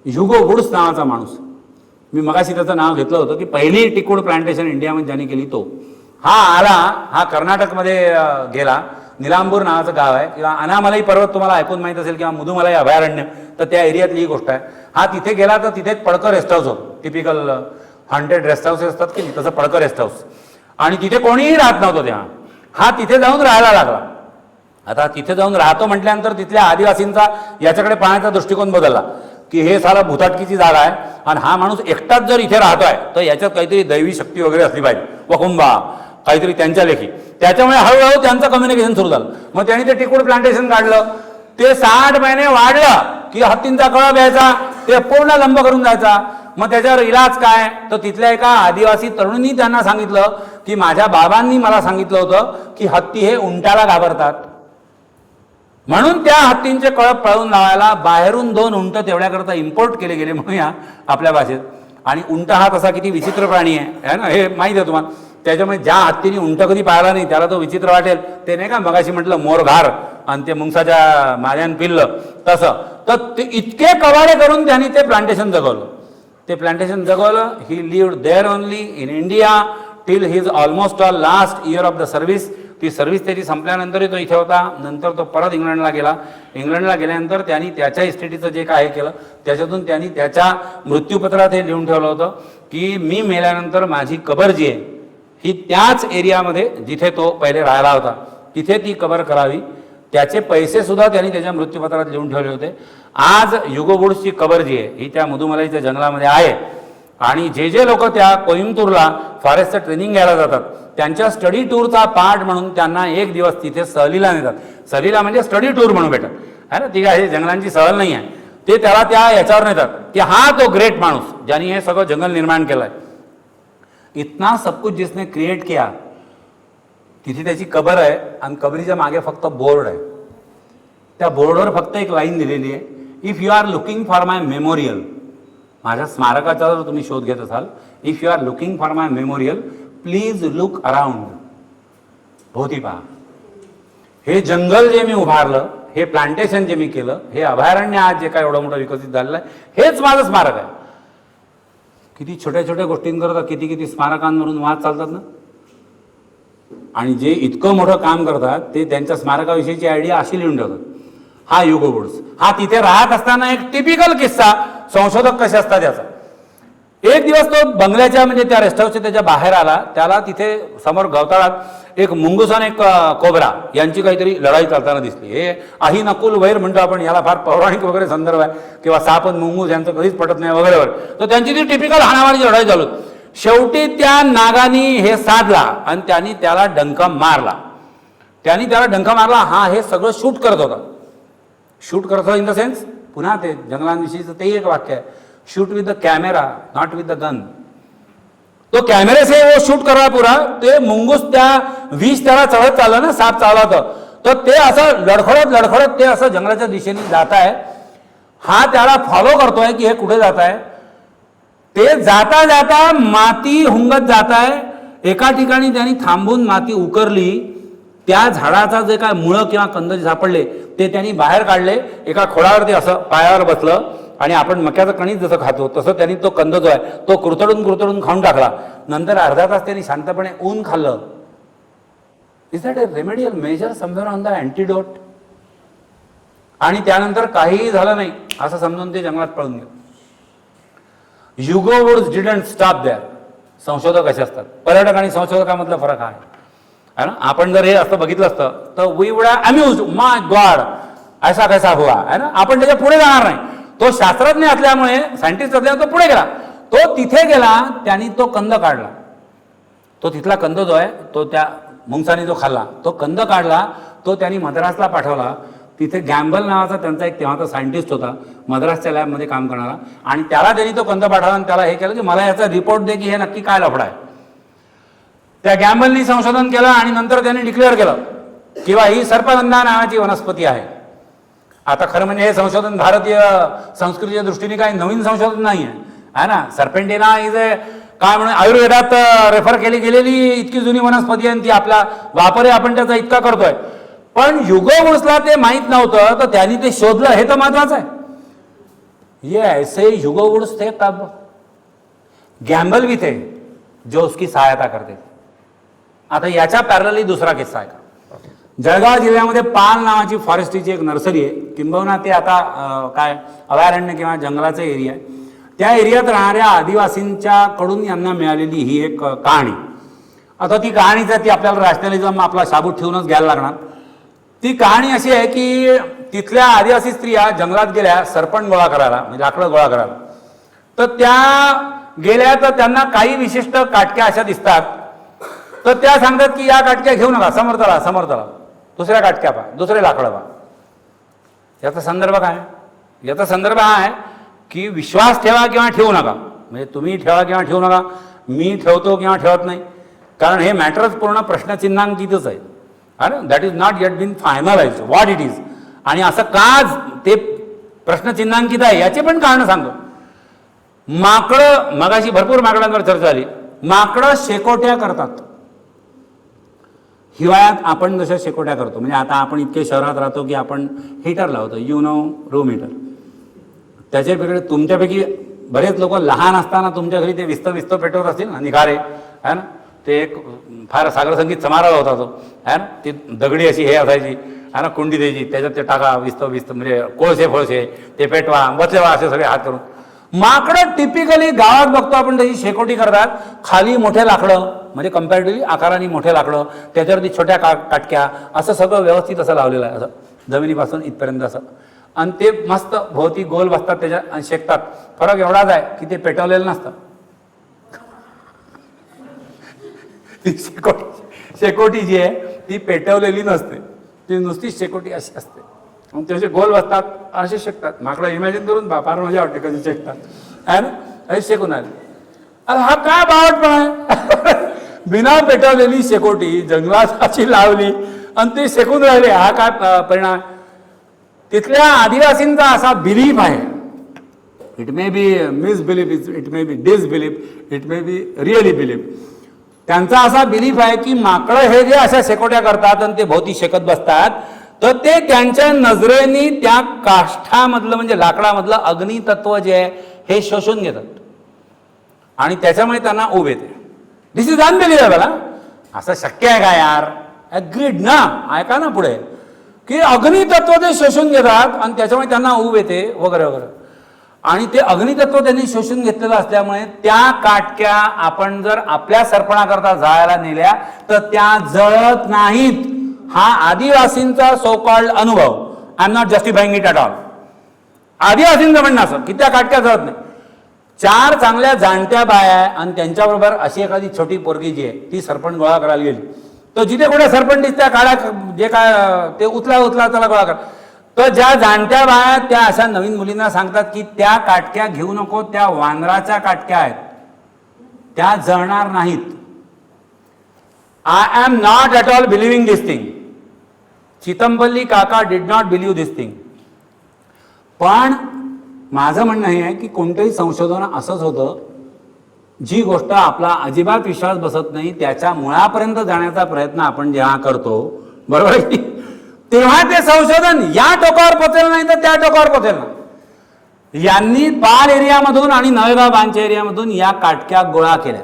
ह्युगो वुड्स नावाचा माणूस, मी मगाशी त्याचं नाव घेतलं होतं की पहिली टिकूड प्लांटेशन इंडियामध्ये ज्यांनी केली तो हा आला. हा कर्नाटकमध्ये गेला. निलांबूर नावाचं गाव आहे किंवा अनामलाई पर्वत तुम्हाला ऐकून माहीत असेल किंवा मुदुमलाई अभयारण्य, तर त्या एरियातली ही गोष्ट आहे. हा तिथे गेला तर तिथे एक पडकं रेस्ट हाऊस होतं. टिपिकल हॉन्टेड रेस्ट हाऊस असतात की तसं पडकं रेस्ट हाऊस. आणि तिथे कोणीही राहत नव्हतं तेव्हा. हा तिथे जाऊन राहायला लागला. आता तिथे जाऊन राहतो म्हटल्यानंतर तिथल्या आदिवासींचा याच्याकडे पाहण्याचा दृष्टिकोन बदलला की हे सारा भुताटकीची जागा आहे आणि हा माणूस एकटाच जर इथे राहतोय तर याच्यात काहीतरी दैवी शक्ती वगैरे असली पाहिजे, वकुंबा काहीतरी त्यांच्या लेखी. त्याच्यामुळे हळूहळू त्यांचं कम्युनिकेशन सुरू झालं. मग त्यांनी ते टिकूड प्लांटेशन काढलं. ते 60 महिने वाढलं की हत्तींचा कळप यायचा, ते पूर्ण लंब करून जायचा. मग त्याच्यावर इलाज काय, तर तिथल्या एका आदिवासी तरुणींनी त्यांना सांगितलं की माझ्या बाबांनी मला सांगितलं होतं की हत्ती हे उंटाला घाबरतात, म्हणून त्या हत्तींचे कळप पळवून लावायला बाहेरून 2 उंट तेवढ्याकरता इम्पोर्ट केले गेले म्हणूया आपल्या भाषेत. आणि उंट हा तसा किती विचित्र प्राणी आहे ना, हे माहीत आहे तुम्हाला. त्याच्यामुळे ज्या हत्तीने उंट कधी पाहिला नाही त्याला तो विचित्र वाटेल. ते नाही का मगाशी म्हटलं मोरघार आणि ते मुंगसाच्या माल्यान पिल्लं तसं. तर ते इतके कवाडे करून त्यांनी ते प्लांटेशन जगवलं. ते प्लांटेशन जगवलं. He lived there only in India till his almost last year of the service. ती सर्व्हिस त्याची संपल्यानंतरही तो इथे होता. नंतर तो परत इंग्लंडला गेला. इंग्लंडला गेल्यानंतर त्यांनी त्याच्या इस्टेटीचं जे काय केलं त्याच्यातून त्यांनी त्याच्या मृत्यूपत्रात हे लिहून ठेवलं होतं की मी मेल्यानंतर माझी कबर जी आहे ही त्याच एरियामध्ये जिथे तो पहिले राहिला होता तिथे ती कबर करावी. त्याचे पैसे सुद्धा त्यांनी त्याच्या मृत्यूपत्रात लिहून ठेवले होते. आज ह्युगो वुड्सची कबर जी आहे ही त्या मुदुमलाईच्या जंगलामध्ये आहे. आणि जे जे लोक त्या कोइंबतूरला फॉरेस्टचं ट्रेनिंग घ्यायला जातात त्यांच्या स्टडी टूरचा पार्ट म्हणून त्यांना एक दिवस तिथे सहलीला नेतात. सहलीला म्हणजे स्टडी टूर म्हणून भेटत आहे ना, ती काय जंगलांची सहल नाही आहे. ते त्याला त्या याच्यावर नेतात की हा तो ग्रेट माणूस ज्यांनी हे सगळं जंगल निर्माण केलं आहे. इतना सब कुछ जिसने क्रिएट किया, तिथे त्याची कबर आहे आणि कबरीच्या मागे फक्त बोर्ड आहे. त्या बोर्डवर फक्त एक लाईन दिलेली आहे, if you are looking for my memorial. माझ्या स्मारकाचा जर तुम्ही शोध घेत असाल, if you are looking for my memorial please look around. भोवती पहा. हे जंगल जे मी उभारलं, हे प्लांटेशन जे मी केलं, हे अभयारण्य आज जे काय एवढं मोठं विकसित झालेलं आहे हेच माझं स्मारक आहे. किती छोट्या छोट्या गोष्टींकरता किती किती स्मारकांवरून वाद चालतात ना. आणि जे इतकं मोठं काम करतात ते त्यांच्या स्मारकाविषयीची आयडिया अशी लिहून ठेवतात. हा युगो वुड्स, हा तिथे राहत असताना एक टिपिकल किस्सा, संशोधक कसे असतात याचा. एक दिवस तो बंगल्याच्या म्हणजे त्या रेस्ट हाऊसच्या त्याच्या बाहेर आला. त्याला तिथे समोर गवताळात एक मुंगूस आणि एक कोबरा यांची काहीतरी लढाई चालताना दिसली. हे आही नकुल वैर म्हणतो आपण, याला फार पौराणिक वगैरे संदर्भ आहे, किंवा साप आणि मुंगूस यांचं कधीच पटत नाही वगैरे वगैरे. तर त्यांची ती टिपिकल हाणामारीची लढाई चालू. शेवटी त्या नागानी हे साधला आणि त्यांनी त्याला डंका मारला. हा हे सगळं शूट करत होता. शूट करत होता इन द सेन्स, पुन्हा ते जंगलांविषयीचं ते एक वाक्य आहे, shoot with the camera not with the gun. तो कॅमेरे से वो शूट करा पुरा. ते मुंगूस त्या विष त्याला चढत चाललं ना, साप चालला होतं, तर ते असं लडखडत ते असं जंगलाच्या दिशेने जात आहे. हा त्याला फॉलो करतोय की हे कुठे जात आहे. ते जाता जाता माती हुंगत जात आहे. एका ठिकाणी त्यांनी थांबून माती उकरली. त्या झाडाचा जे काय मुळं किंवा कंद सापडले ते त्यांनी बाहेर काढले. एका खोडावरती असं पायावर बसलं आणि आपण मक्याचं कणीस जसं खातो तसं त्यांनी तो कंद जो आहे तो कुरतडून खाऊन टाकला. नंतर अर्धा तास त्यांनी शांतपणे ऊन खाल्लं. Is that a remedial measure somewhere on the antidote. आणि त्यानंतर काहीही झालं नाही असं समजून ते जंगलात पळून गेले. युगो वुड्स डिडंट स्टॉप देअर. संशोधक असे असतात. पर्यटक आणि संशोधकामधला फरक हा आहे ना. आपण जर हे असं बघितलं असतं तर we would have amused, my God ऐसा कैसा हुआ है ना. आपण त्याच्या पुढे जाणार नाही. तो शास्त्रज्ञ असल्यामुळे, सायंटिस्ट असल्यामुळे तो पुढे गेला. तो तिथे गेला, त्यांनी तो कंद काढला. तो तिथला कंद जो आहे तो त्या मुंगसाने जो खाल्ला, तो कंद काढला. तो त्यांनी मद्रासला पाठवला. तिथे गॅम्बल नावाचा त्यांचा एक तेव्हाचा सायंटिस्ट होता, मद्रासच्या लॅबमध्ये काम करणारा. आणि त्याला त्यांनी तो कंद पाठवला आणि त्याला हे केलं की मला याचा रिपोर्ट दे की हे नक्की काय लफडा आहे. त्या गॅम्बलनी संशोधन केलं आणि नंतर त्यांनी डिक्लेअर केलं किंवा ही सर्पगंधा नावाची वनस्पती आहे. आता खरं म्हणजे हे संशोधन भारतीय संस्कृतीच्या दृष्टीने काही नवीन संशोधन नाही आहे ना. सर्पेंटिना इज ए काय म्हणून आयुर्वेदात रेफर केली गेलेली इतकी जुनी वनस्पती आहे, ती आपला वापर आपण त्याचा इतका करतोय. पण युगो वुड्सला ते माहीत नव्हतं, तर त्यांनी ते शोधलं, हे तर महत्वाचं आहे. ये ऐसे युगो वुड्स थे तब, गॅम्बल भी थे जो उसकी सहायता करते. आता याच्या पॅरलली दुसरा किस्सा आहे. जळगाव जिल्ह्यामध्ये पाल नावाची फॉरेस्ट्रीची एक नर्सरी आहे. किंबहुना ते आता काय अभयारण्य किंवा जंगलाचा एरिया आहे. त्या एरियात राहणाऱ्या आदिवासींच्या कडून यांना मिळालेली ही एक कहाणी. आता ती कहाणीचा ती आपल्याला रॅशनलिझम आपला शाबूत ठेवूनच घ्यायला लागणार. ती कहाणी अशी आहे की तिथल्या आदिवासी स्त्रिया जंगलात गेल्या सरपण गोळा करायला, म्हणजे लाकडं गोळा करायला. तर त्या गेल्या तर त्यांना काही विशिष्ट काटक्या अशा दिसतात. तर त्या सांगतात की या काटक्या घेऊ नका, समर्थला दुसऱ्या काटक्या पहा, दुसरे लाकडं पहा. याचा संदर्भ काय? याचा संदर्भ हा आहे की विश्वास ठेवा किंवा ठेवू नका. म्हणजे तुम्ही ठेवा किंवा ठेवू नका, मी ठेवतो किंवा ठेवत नाही, कारण हे मॅटरच पूर्ण प्रश्नचिन्हांकितच आहे. अरे that is not yet been finalise what it is. आणि असं का ते प्रश्नचिन्हांकित आहे याचे पण कारण सांगतो. माकडं, मगाशी भरपूर माकडांवर चर्चा झाली. माकडं शेकोट्या करतात. हिवाळ्यात आपण जशा शेकोट्या करतो, म्हणजे आता आपण इतके शहरात राहतो की आपण हीटर लावतो, रूम हीटर. त्याच्यापेक्षा तुमच्यापैकी बरेच लोक लहान असताना तुमच्या घरी ते विस्त पेटवत असतील ना, निघारे आहे ना. ते एक फार सागर संगीत समारोह होता तो आहे ना. ती दगडी अशी हे असायची आहे ना, कुंडी द्यायची, त्याच्यात ते टाका विस्त म्हणजे कोळसे ते पेटवा, बचवा, असे सगळे हात करून. माकडं टिपिकली गावात बघतो आपण तशी शेकोटी करतात. खाली मोठे लाकडं, म्हणजे कम्पॅरेटिव्हली आकाराने मोठे लाकडं, त्याच्यावरती छोट्या काटक्या, असं सगळं व्यवस्थित असं लावलेलं आहे, असं जमिनीपासून इथपर्यंत असं. आणि ते मस्त भोवती गोल बसतात त्याच्यात आणि शेकतात. फरक एवढाच आहे की ते पेटवलेलं नसतं. ती शेकोटी जी आहे ती पेटवलेली नसते, ती नुसती शेकोटी अशी असते. मग ते असे गोल बसतात, असे शेकतात. माकडं इमॅजिन करून फार मजा वाटते कधी शेकतात आहे ना. असे शेकून आले. अरे हा काय बावटपणा आहे. बिना पेटवलेली शेकोटी जंगलात अशी लावली आणि ते शेकून राहिले, हा काय परिणाम. तिथल्या आदिवासींचा असा बिलीफ आहे, it may be misbelief, it may be disbelief, it may be really belief. त्यांचा असा बिलीफ आहे की माकडं हे जे अशा शेकोट्या करतात आणि ते भोवती शेकत बसतात, तर ते त्यांच्या नजरेने त्या काष्ठामधलं म्हणजे लाकडामधलं अग्नितत्व जे आहे हे शोषून घेतात आणि त्याच्यामुळे त्यांना ऊब येते. दिस इज अनबिलिव्हेबल. असं शक्य आहे का यार? ॲग्रीड ना? ऐका ना पुढे, की अग्नितत्व ते शोषून घेतात आणि त्याच्यामुळे त्यांना ऊब येते वगैरे वगैरे. आणि ते अग्नितत्व त्यांनी शोषून घेतलेलं असल्यामुळे त्या काटक्या आपण जर आपल्या सरपणाकरता जाळायला नेल्या तर त्या जळत नाहीत. हा आदिवासींचा सो कॉल्ड अनुभव. I am not justifying it at all. आदिवासींचं म्हणणं असं की त्या काटक्या जळत नाही. 4 चांगल्या जाणत्या बाया आहे आणि त्यांच्याबरोबर अशी एखादी छोटी पोरगी जी आहे ती सरपण गोळा करायला गेली, तर जिथे कुठे सरपण दिसत्या काळ्या जे काय ते उचला त्याला गोळा कर. तर ज्या जाणत्या बाया त्या अशा नवीन मुलींना सांगतात की त्या काटक्या घेऊ नको, त्या वानराच्या काटक्या आहेत, त्या जळणार नाहीत. I am not at all believing this thing. Chitampalli काका did not believe this thing. पण माझं म्हणणं हे आहे की कोणतंही संशोधन असंच होतं, जी गोष्ट आपला अजिबात विश्वास बसत नाही त्याच्या मुळापर्यंत जाण्याचा प्रयत्न आपण जेव्हा करतो, बरोबर आहे, तेव्हा ते संशोधन या टोकावर पोचेल नाही तर त्या टोकावर पोचेल ना. यांनी पाल एरियामधून आणि नळेगाव बांधच्या एरियामधून या काटक्या गोळा केल्या.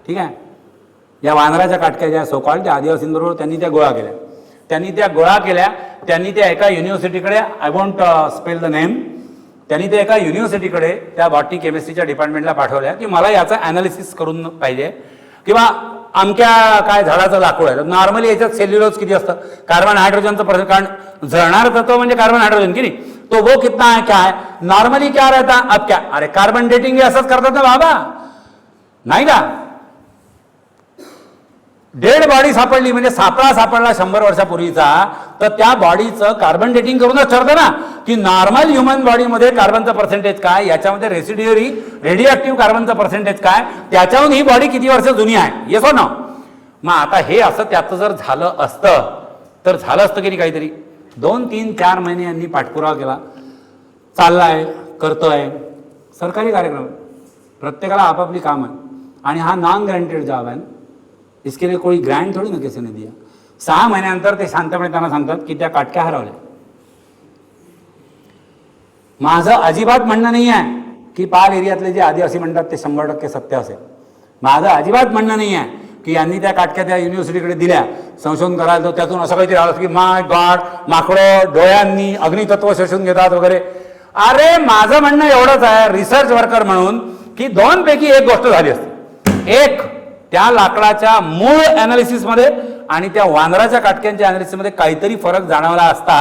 ठीक आहे, या वानराच्या काटक्या ज्या सोकॉल्ड त्या आदिवासींबरोबर त्यांनी त्या गोळा केल्या. त्यांनी त्या एका युनिव्हर्सिटीकडे, I want spell the name, त्यांनी ते एका युनिव्हर्सिटीकडे त्या बॉटनी केमिस्ट्रीच्या डिपार्टमेंटला पाठवल्या की मला याचं ॲनालिसिस करून पाहिजे, किंवा अमक्या काय झाडाचं लाकूड आहे. नॉर्मली याच्यात सेल्युलोज किती असतं, कार्बन हायड्रोजनचं पर्सेंट, कारण जळणार तत्व म्हणजे कार्बन हायड्रोजन की नाही, तो वो कितना है क्या है, नॉर्मली क्या रहता अब क्या. अरे कार्बन डेटिंग असंच करतात ना बाबा, नाही का. डेड बॉडी सापडली म्हणजे सापळा सापडला 100 वर्षापूर्वीचा, तर त्या बॉडीचं कार्बन डेटिंग करूनच ठरतं ना की नॉर्मल ह्युमन बॉडीमध्ये कार्बनचं पर्सेंटेज काय, याच्यामध्ये रेसिड्युअरी रेडिओ कार्बनचं पर्सेंटेज काय, त्याच्याहून ही बॉडी किती वर्ष जुनी आहे, येस और नो. मग आता हे असं त्याचं जर झालं असतं तर झालं असतं की नाही काहीतरी. 2, 3, 4 महिने यांनी पाठपुरावा केला, चाललाय, करतोय. सरकारी कार्यक्रम, प्रत्येकाला आपापली काम आहे आणि हा नॉन ग्रँटेड जॉब आहे. इसके लिए कोई ग्रँट थोडी ना किसी ने दिया. 6 महिन्यानंतर ते शांतपणे त्यांना सांगतात की त्या काटक्या हरवल्या. माझं अजिबात म्हणणं नाही आहे की पाल एरियातले जे आदिवासी म्हणतात ते 100% सत्य असेल. माझं अजिबात म्हणणं नाही आहे की यांनी त्या काटक्या त्या युनिव्हर्सिटीकडे दिल्या संशोधन करायला, तर त्यातून असं काहीतरी आलं की माय गॉड माकडं डोळ्यांनी अग्नितत्व शोषून घेतात वगैरे. अरे माझं म्हणणं एवढंच आहे रिसर्च वर्कर म्हणून की 2 पैकी एक गोष्ट झाली असते. एक, त्या लाकडाच्या मूळ ॲनालिसिसमध्ये आणि त्या वानराच्या काटक्यांच्या ॲनालिसिसमध्ये काहीतरी फरक जाणवला असता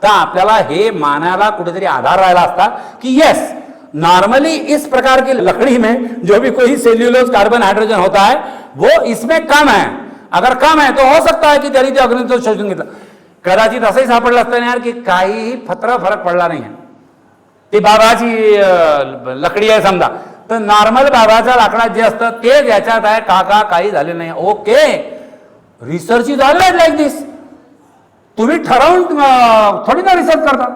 तर आपल्याला हे मानायला कुठेतरी आधार राहिला असता की येस नॉर्मली इस प्रकार की लकड़ी में जो भी कोई सेल्यूलोज कार्बन हाइड्रोजन होता है वो इसमें कम है. अगर कम है तो हो सकता है की त्यांनी ते अग्नितत्व शोषून घेतलं. कदाचित असंही सापडलं असतं यार की काहीही फरक पडला नाही आहे. ती बाबाची लकडी आहे समजा, तर नॉर्मल बाबाच्या लाकडात जे असतं तेच याच्यात आहे, काका काही झाले नाही. Okay, research is always like this. तुम्ही ठरवून थोडी ना रिसर्च करता.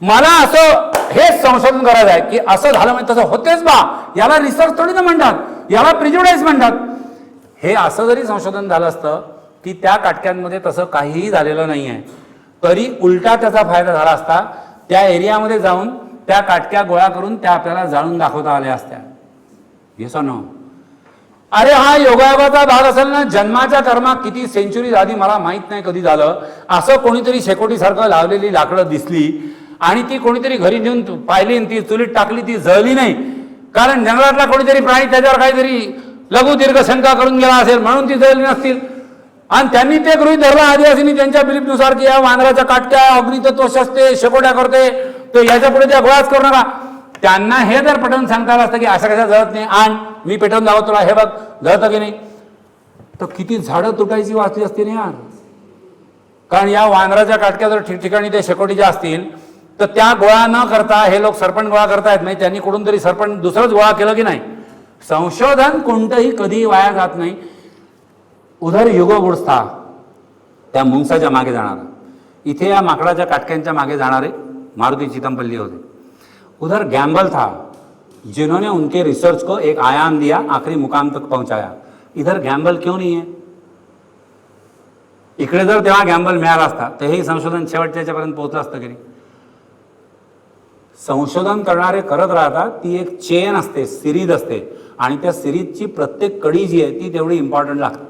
मला असं हेच संशोधन करायचं आहे की असं झालं म्हणजे तसं होतेच बा, याला रिसर्च थोडी ना म्हणतात, याला प्रिज्युडाइज म्हणतात. हे असं जरी संशोधन झालं असतं की त्या काटक्यांमध्ये तसं काहीही झालेलं नाही आहे, तरी उलटा त्याचा फायदा झाला असता. त्या एरियामध्ये जाऊन त्या काटक्या गोळा करून त्या आपल्याला जाळून दाखवता आल्या असत्या. येस और नो. अरे हा योगायोगाचा भाग असेल ना. जन्माच्या कर्मा किती सेंचुरी आधी मला माहित नाही कधी झालं असं कोणीतरी शेकोटीसारखं लावलेली लाकडं दिसली आणि ती कोणीतरी घरी नेऊन पाहिली, ती चुलीत टाकली, ती जळली नाही. कारण जंगलातला कोणीतरी प्राणी त्याच्यावर काहीतरी लघु दीर्घ शंका करून गेला असेल म्हणून ती जळली नसतील. आणि त्यांनी ते गृहीत धरलं आदिवासींनी त्यांच्या बिलीफनुसार की या वानराच्या काटक्या अग्नितत्व शस्ते शेकोट्या करते, तर याच्या पुढे त्या गोळाच करू नका. त्यांना हे जर पटवून सांगता आलं असतं की असं कसं जळत नाही, आण मी पेटवून दाखवतो तुला, हे बघ जळतं की नाही, तर किती झाडं तुटायची वाचली असती ना यार. कारण या वानराच्या काटक्या जर ठिकठिकाणी ते शेकोटीच्या असतील तर त्या गोळा न करता हे लोक सरपण गोळा करतायत, म्हणजे त्यांनी कुठून तरी सरपण दुसरंच गोळा केलं की नाही. संशोधन कोणतंही कधी वाया जात नाही. उधर युगो वुड्स था, त्या मुंगसाच्या मागे जाणारा, इथे या माकडाच्या काटक्यांच्या मागे जाणारे मारुती चितमपल्ली होते. उधर गैम्बल था जिन्होंने उनके रिसर्च को एक आयाम दिया, आखिरी मुकाम तक पहुंचाया. इधर गैम्बल क्यों नहीं है? इकडे जर तेव्हा गॅम्बल मिळाला असता तर हे संशोधन शेवटच्यापर्यंत पोहोचलं असतं की नाही. संशोधन करणारे करत राहतात, ती एक चेन असते, सिरीज असते आणि त्या सिरीजची प्रत्येक कडी जी आहे ती तेवढी इम्पॉर्टंट लागते.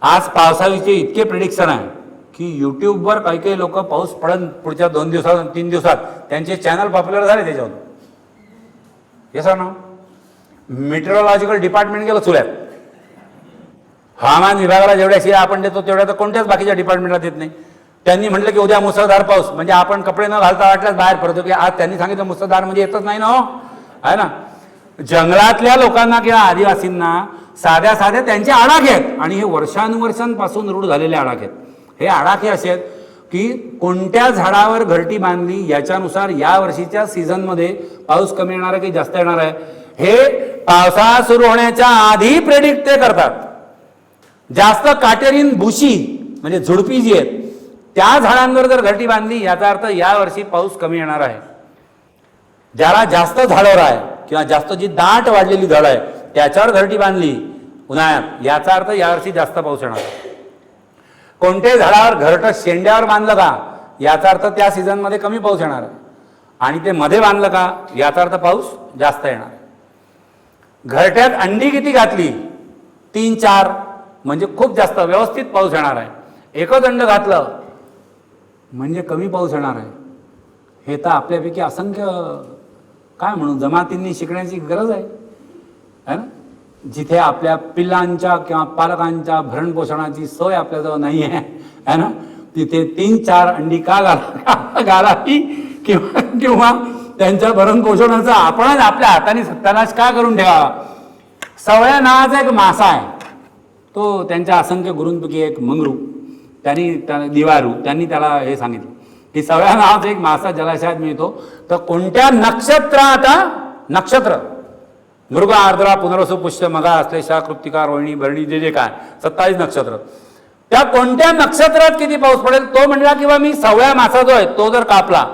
आज पावसाळीचे इतके प्रिडिक्शन आहे की यूट्यूबवर काही काही लोक पाऊस पडन पुढच्या 2 दिवसात 3 दिवसात त्यांचे चॅनल पॉप्युलर झाले त्याच्यावर. हे सर ना मेट्रोलॉजिकल डिपार्टमेंट गेलं चुल्यात. हवामान विभागाला जेवढ्या शिया आपण देतो तेवढ्या तर कोणत्याच बाकीच्या डिपार्टमेंटला देत नाही. त्यांनी म्हटलं की उद्या मुसळधार पाऊस म्हणजे आपण कपडे न घालता वाटल्यास बाहेर पडतो की आज त्यांनी सांगितलं मुसळधार म्हणजे येतच नाही ना. हो आहे ना. जंगलातल्या लोकांना किंवा आदिवासींना साध्या साध्या त्यांचे आडाखे आहेत आणि हे वर्षानुवर्षांपासून रूढ झालेले आडाखे आहेत. हे आडाखे असे आहेत की कोणत्या झाडावर घरटी बांधली याच्यानुसार या वर्षीच्या सीझनमध्ये पाऊस कमी येणार आहे की जास्त येणार आहे हे पावसाळा सुरू होण्याच्या आधी प्रेडिक्ट ते करतात. जास्त काटेरीन बुशी म्हणजे झुडपी जी आहेत त्या झाडांवर जर घरटी बांधली याचा अर्थ या वर्षी पाऊस कमी येणार आहे. ज्याला जास्त झाडावर आहे किंवा जास्त जी दाट वाढलेली झाड आहे त्याच्यावर घरटी बांधली उन्हाळ्यात याचा अर्थ यावर्षी जास्त पाऊस येणार आहे. कोणत्याही झाडावर घरटं शेंड्यावर बांधलं का याचा अर्थ त्या सीझनमध्ये कमी पाऊस येणार आहे आणि ते मध्ये बांधलं का याचा अर्थ पाऊस जास्त येणार आहे. घरट्यात अंडी किती घातली 3-4 म्हणजे खूप जास्त व्यवस्थित पाऊस येणार आहे. एकच अंड घातलं म्हणजे कमी पाऊस येणार आहे. हे तर आपल्यापैकी असंख्य काय म्हणू जमातींनी शिकण्याची गरज आहे है ना. जिथे आपल्या पिल्लांच्या किंवा पालकांच्या भरणपोषणाची सोय आपल्याजवळ नाही आहे है ना तिथे 3-4 अंडी का घालावी किंवा त्यांच्या भरणपोषणाचा आपणच आपल्या हाताने सत्यानाश का करून ठेवावा. सवया नावाचा एक मासा आहे तो त्यांच्या असंख्य गुरूंपैकी एक मंगरू दिवारू त्यांनी त्याला हे सांगितलं की सवया नावाचा एक मासा जलाशयात मिळतो तर कोणत्या नक्षत्र मृग आर्द्रा पुनर्वसू पुष्य मगा अश्लेषा कृत्तिका रोहिणी भरणी जे काय 27 नक्षत्र त्या कोणत्या नक्षत्रात किती पाऊस पडेल तो म्हणला किंवा मी सवया मासा जो आहे तो जर कापला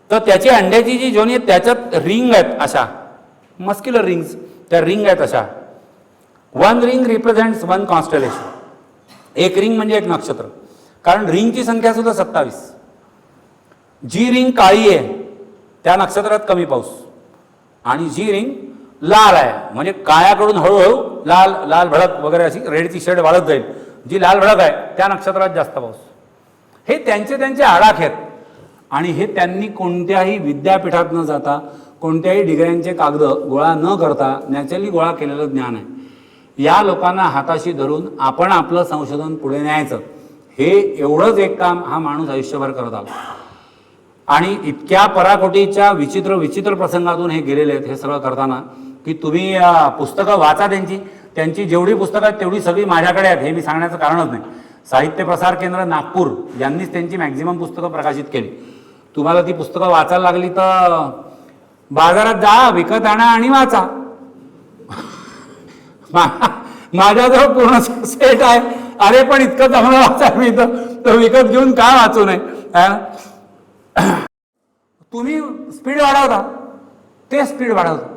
तर त्याची अंड्याची जी जोनी आहे त्याच्यात रिंग आहेत अशा मस्क्युलर रिंग्स त्या रिंग आहेत अशा. 1 रिंग रिप्रेझेंट्स 1 कॉन्स्टेलेशन. एक रिंग म्हणजे एक नक्षत्र कारण रिंगची संख्या सुद्धा 27. जी रिंग काळी आहे त्या नक्षत्रात कमी पाऊस आणि जी रिंग लाल आहे म्हणजे काळ्याकडून हळूहळू लाल लाल भडक वगैरे अशी रेडची शेड वाढत जाईल जी लाल भडक आहे त्या नक्षत्रात जास्त पाऊस. हे त्यांचे आडाखे आहेत आणि हे त्यांनी कोणत्याही विद्यापीठात न जाता कोणत्याही डिग्र्यांचे कागद गोळा न करता नॅचरली गोळा केलेलं ज्ञान आहे. या लोकांना हाताशी धरून आपण आपलं संशोधन पुढे न्यायचं हे एवढंच एक काम हा माणूस आयुष्यभर करत आला आणि इतक्या पराकोटीच्या विचित्र प्रसंगातून हे गेलेले आहेत हे सगळं करताना की तुम्ही पुस्तकं वाचा त्यांची जेवढी पुस्तकं आहेत तेवढी सगळी माझ्याकडे आहेत हे मी सांगण्याचं कारणच नाही. साहित्य प्रसार केंद्र नागपूर यांनीच त्यांची मॅक्झिमम पुस्तकं प्रकाशित केली. तुम्हाला ती पुस्तकं वाचायला लागली तर बाजारात जा विकत आणा आणि वाचा. माझ्याजवळ पूर्ण सेट आहे. अरे पण इतकं चांगलं वाचायला मिळतं तर विकत घेऊन का वाचू नये. तुम्ही स्पीड वाढवता ते स्पीड वाढवतं.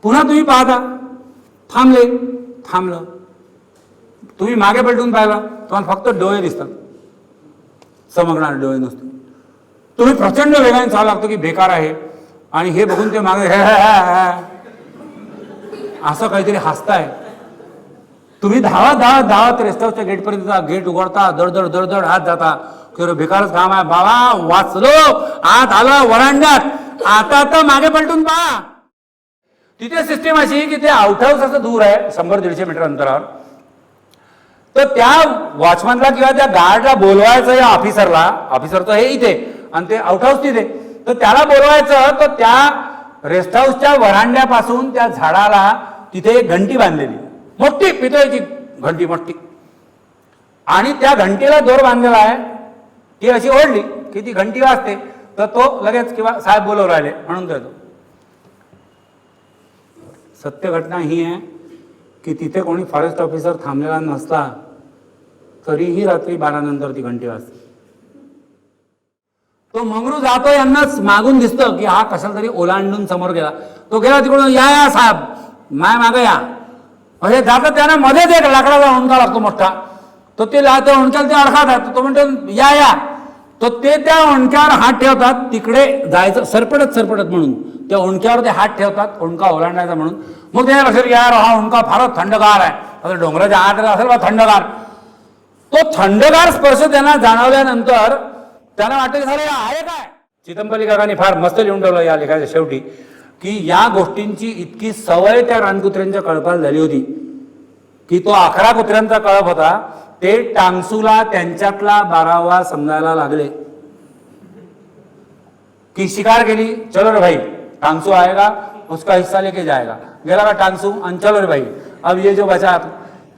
पुन्हा तुम्ही पाहता थांबलं तुम्ही मागे पलटून पाहिला तुम्हाला फक्त डोळे दिसतात चमकणारे डोळे नसतात. तुम्ही प्रचंड वेगाने चालू लागतो की बेकार आहे आणि हे बघून ते मागे असं काहीतरी हसताय. तुम्ही धावत रेस्ट हाऊसच्या गेटपर्यंत गेट उघडता दडदड आत जाता की बेकारच काम आहे बाबा वाचलो आत आलं वरांड्यात आता तर मागे पलटून पहा. तिथे सिस्टीम अशी की ते आउट हाऊस असं दूर आहे 100-150 मीटर अंतरावर तर त्या वॉचमॅनला किंवा त्या गार्डला बोलवायचं या ऑफिसरचं हे इथे आणि ते आउट हाऊस तिथे तर त्याला बोलवायचं तर त्या रेस्ट हाऊसच्या वरांड्यापासून त्या झाडाला तिथे एक घंटी बांधलेली मोठी पितळेची घंटी मोठी आणि त्या घंटीला दोर बांधलेला आहे. ती अशी ओढली की ती घंटी वाजते तर तो लगेच किंवा साहेब बोलवून राहिले म्हणून तो येतो. सत्य घटना ही आहे की तिथे कोणी फॉरेस्ट ऑफिसर थांबलेला नसला तरीही रात्री 12 नंतर ती घंटी वाजते. तो मंगरू जातो यांनाच मागून दिसतं की हा कशाला तरी ओलांडून समोर गेला. तो गेला तिकडून या साहेब माय मागे या म्हणजे जातं त्यांना मध्येच एक लाकडाचा ओंडका लागतो मोठा तो ते त्या ओंडक्याला ते अडकातात. तो म्हणतो या तो ते त्या ओंडक्यावर हात ठेवतात तिकडे जायचं सरपटत म्हणून त्या ओंडक्यावर ते हात ठेवतात ओंडका ओलांडायचा म्हणून. मग त्या लक्षात यार हा ओंडका फारच थंडगार आहे असं डोंगराच्या आत असेल बा थंडगार, तो थंडगार स्पर्श त्यांना जाणवल्यानंतर त्यांना वाटतं की झालं आहे काय. चिदंबरी काकांनी फार मस्त लिहून ठेवलं या लेखाच्या शेवटी की या गोष्टींची इतकी सवय त्या रानकुत्र्यांच्या कळपाला झाली होती की तो 11 कुत्र्यांचा कळप होता, ते टांगसूला त्यांच्यातला 12वा समजायला लागले की शिकार केली, चलो रे भाई टांगसू आएगा उसका हिस्सा लेके जाएगा, गेला का टांगसू आणि चलो रे भाई अब ये जो बचा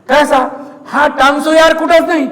कैसा, हा टांगसू यार कुठंच नाही.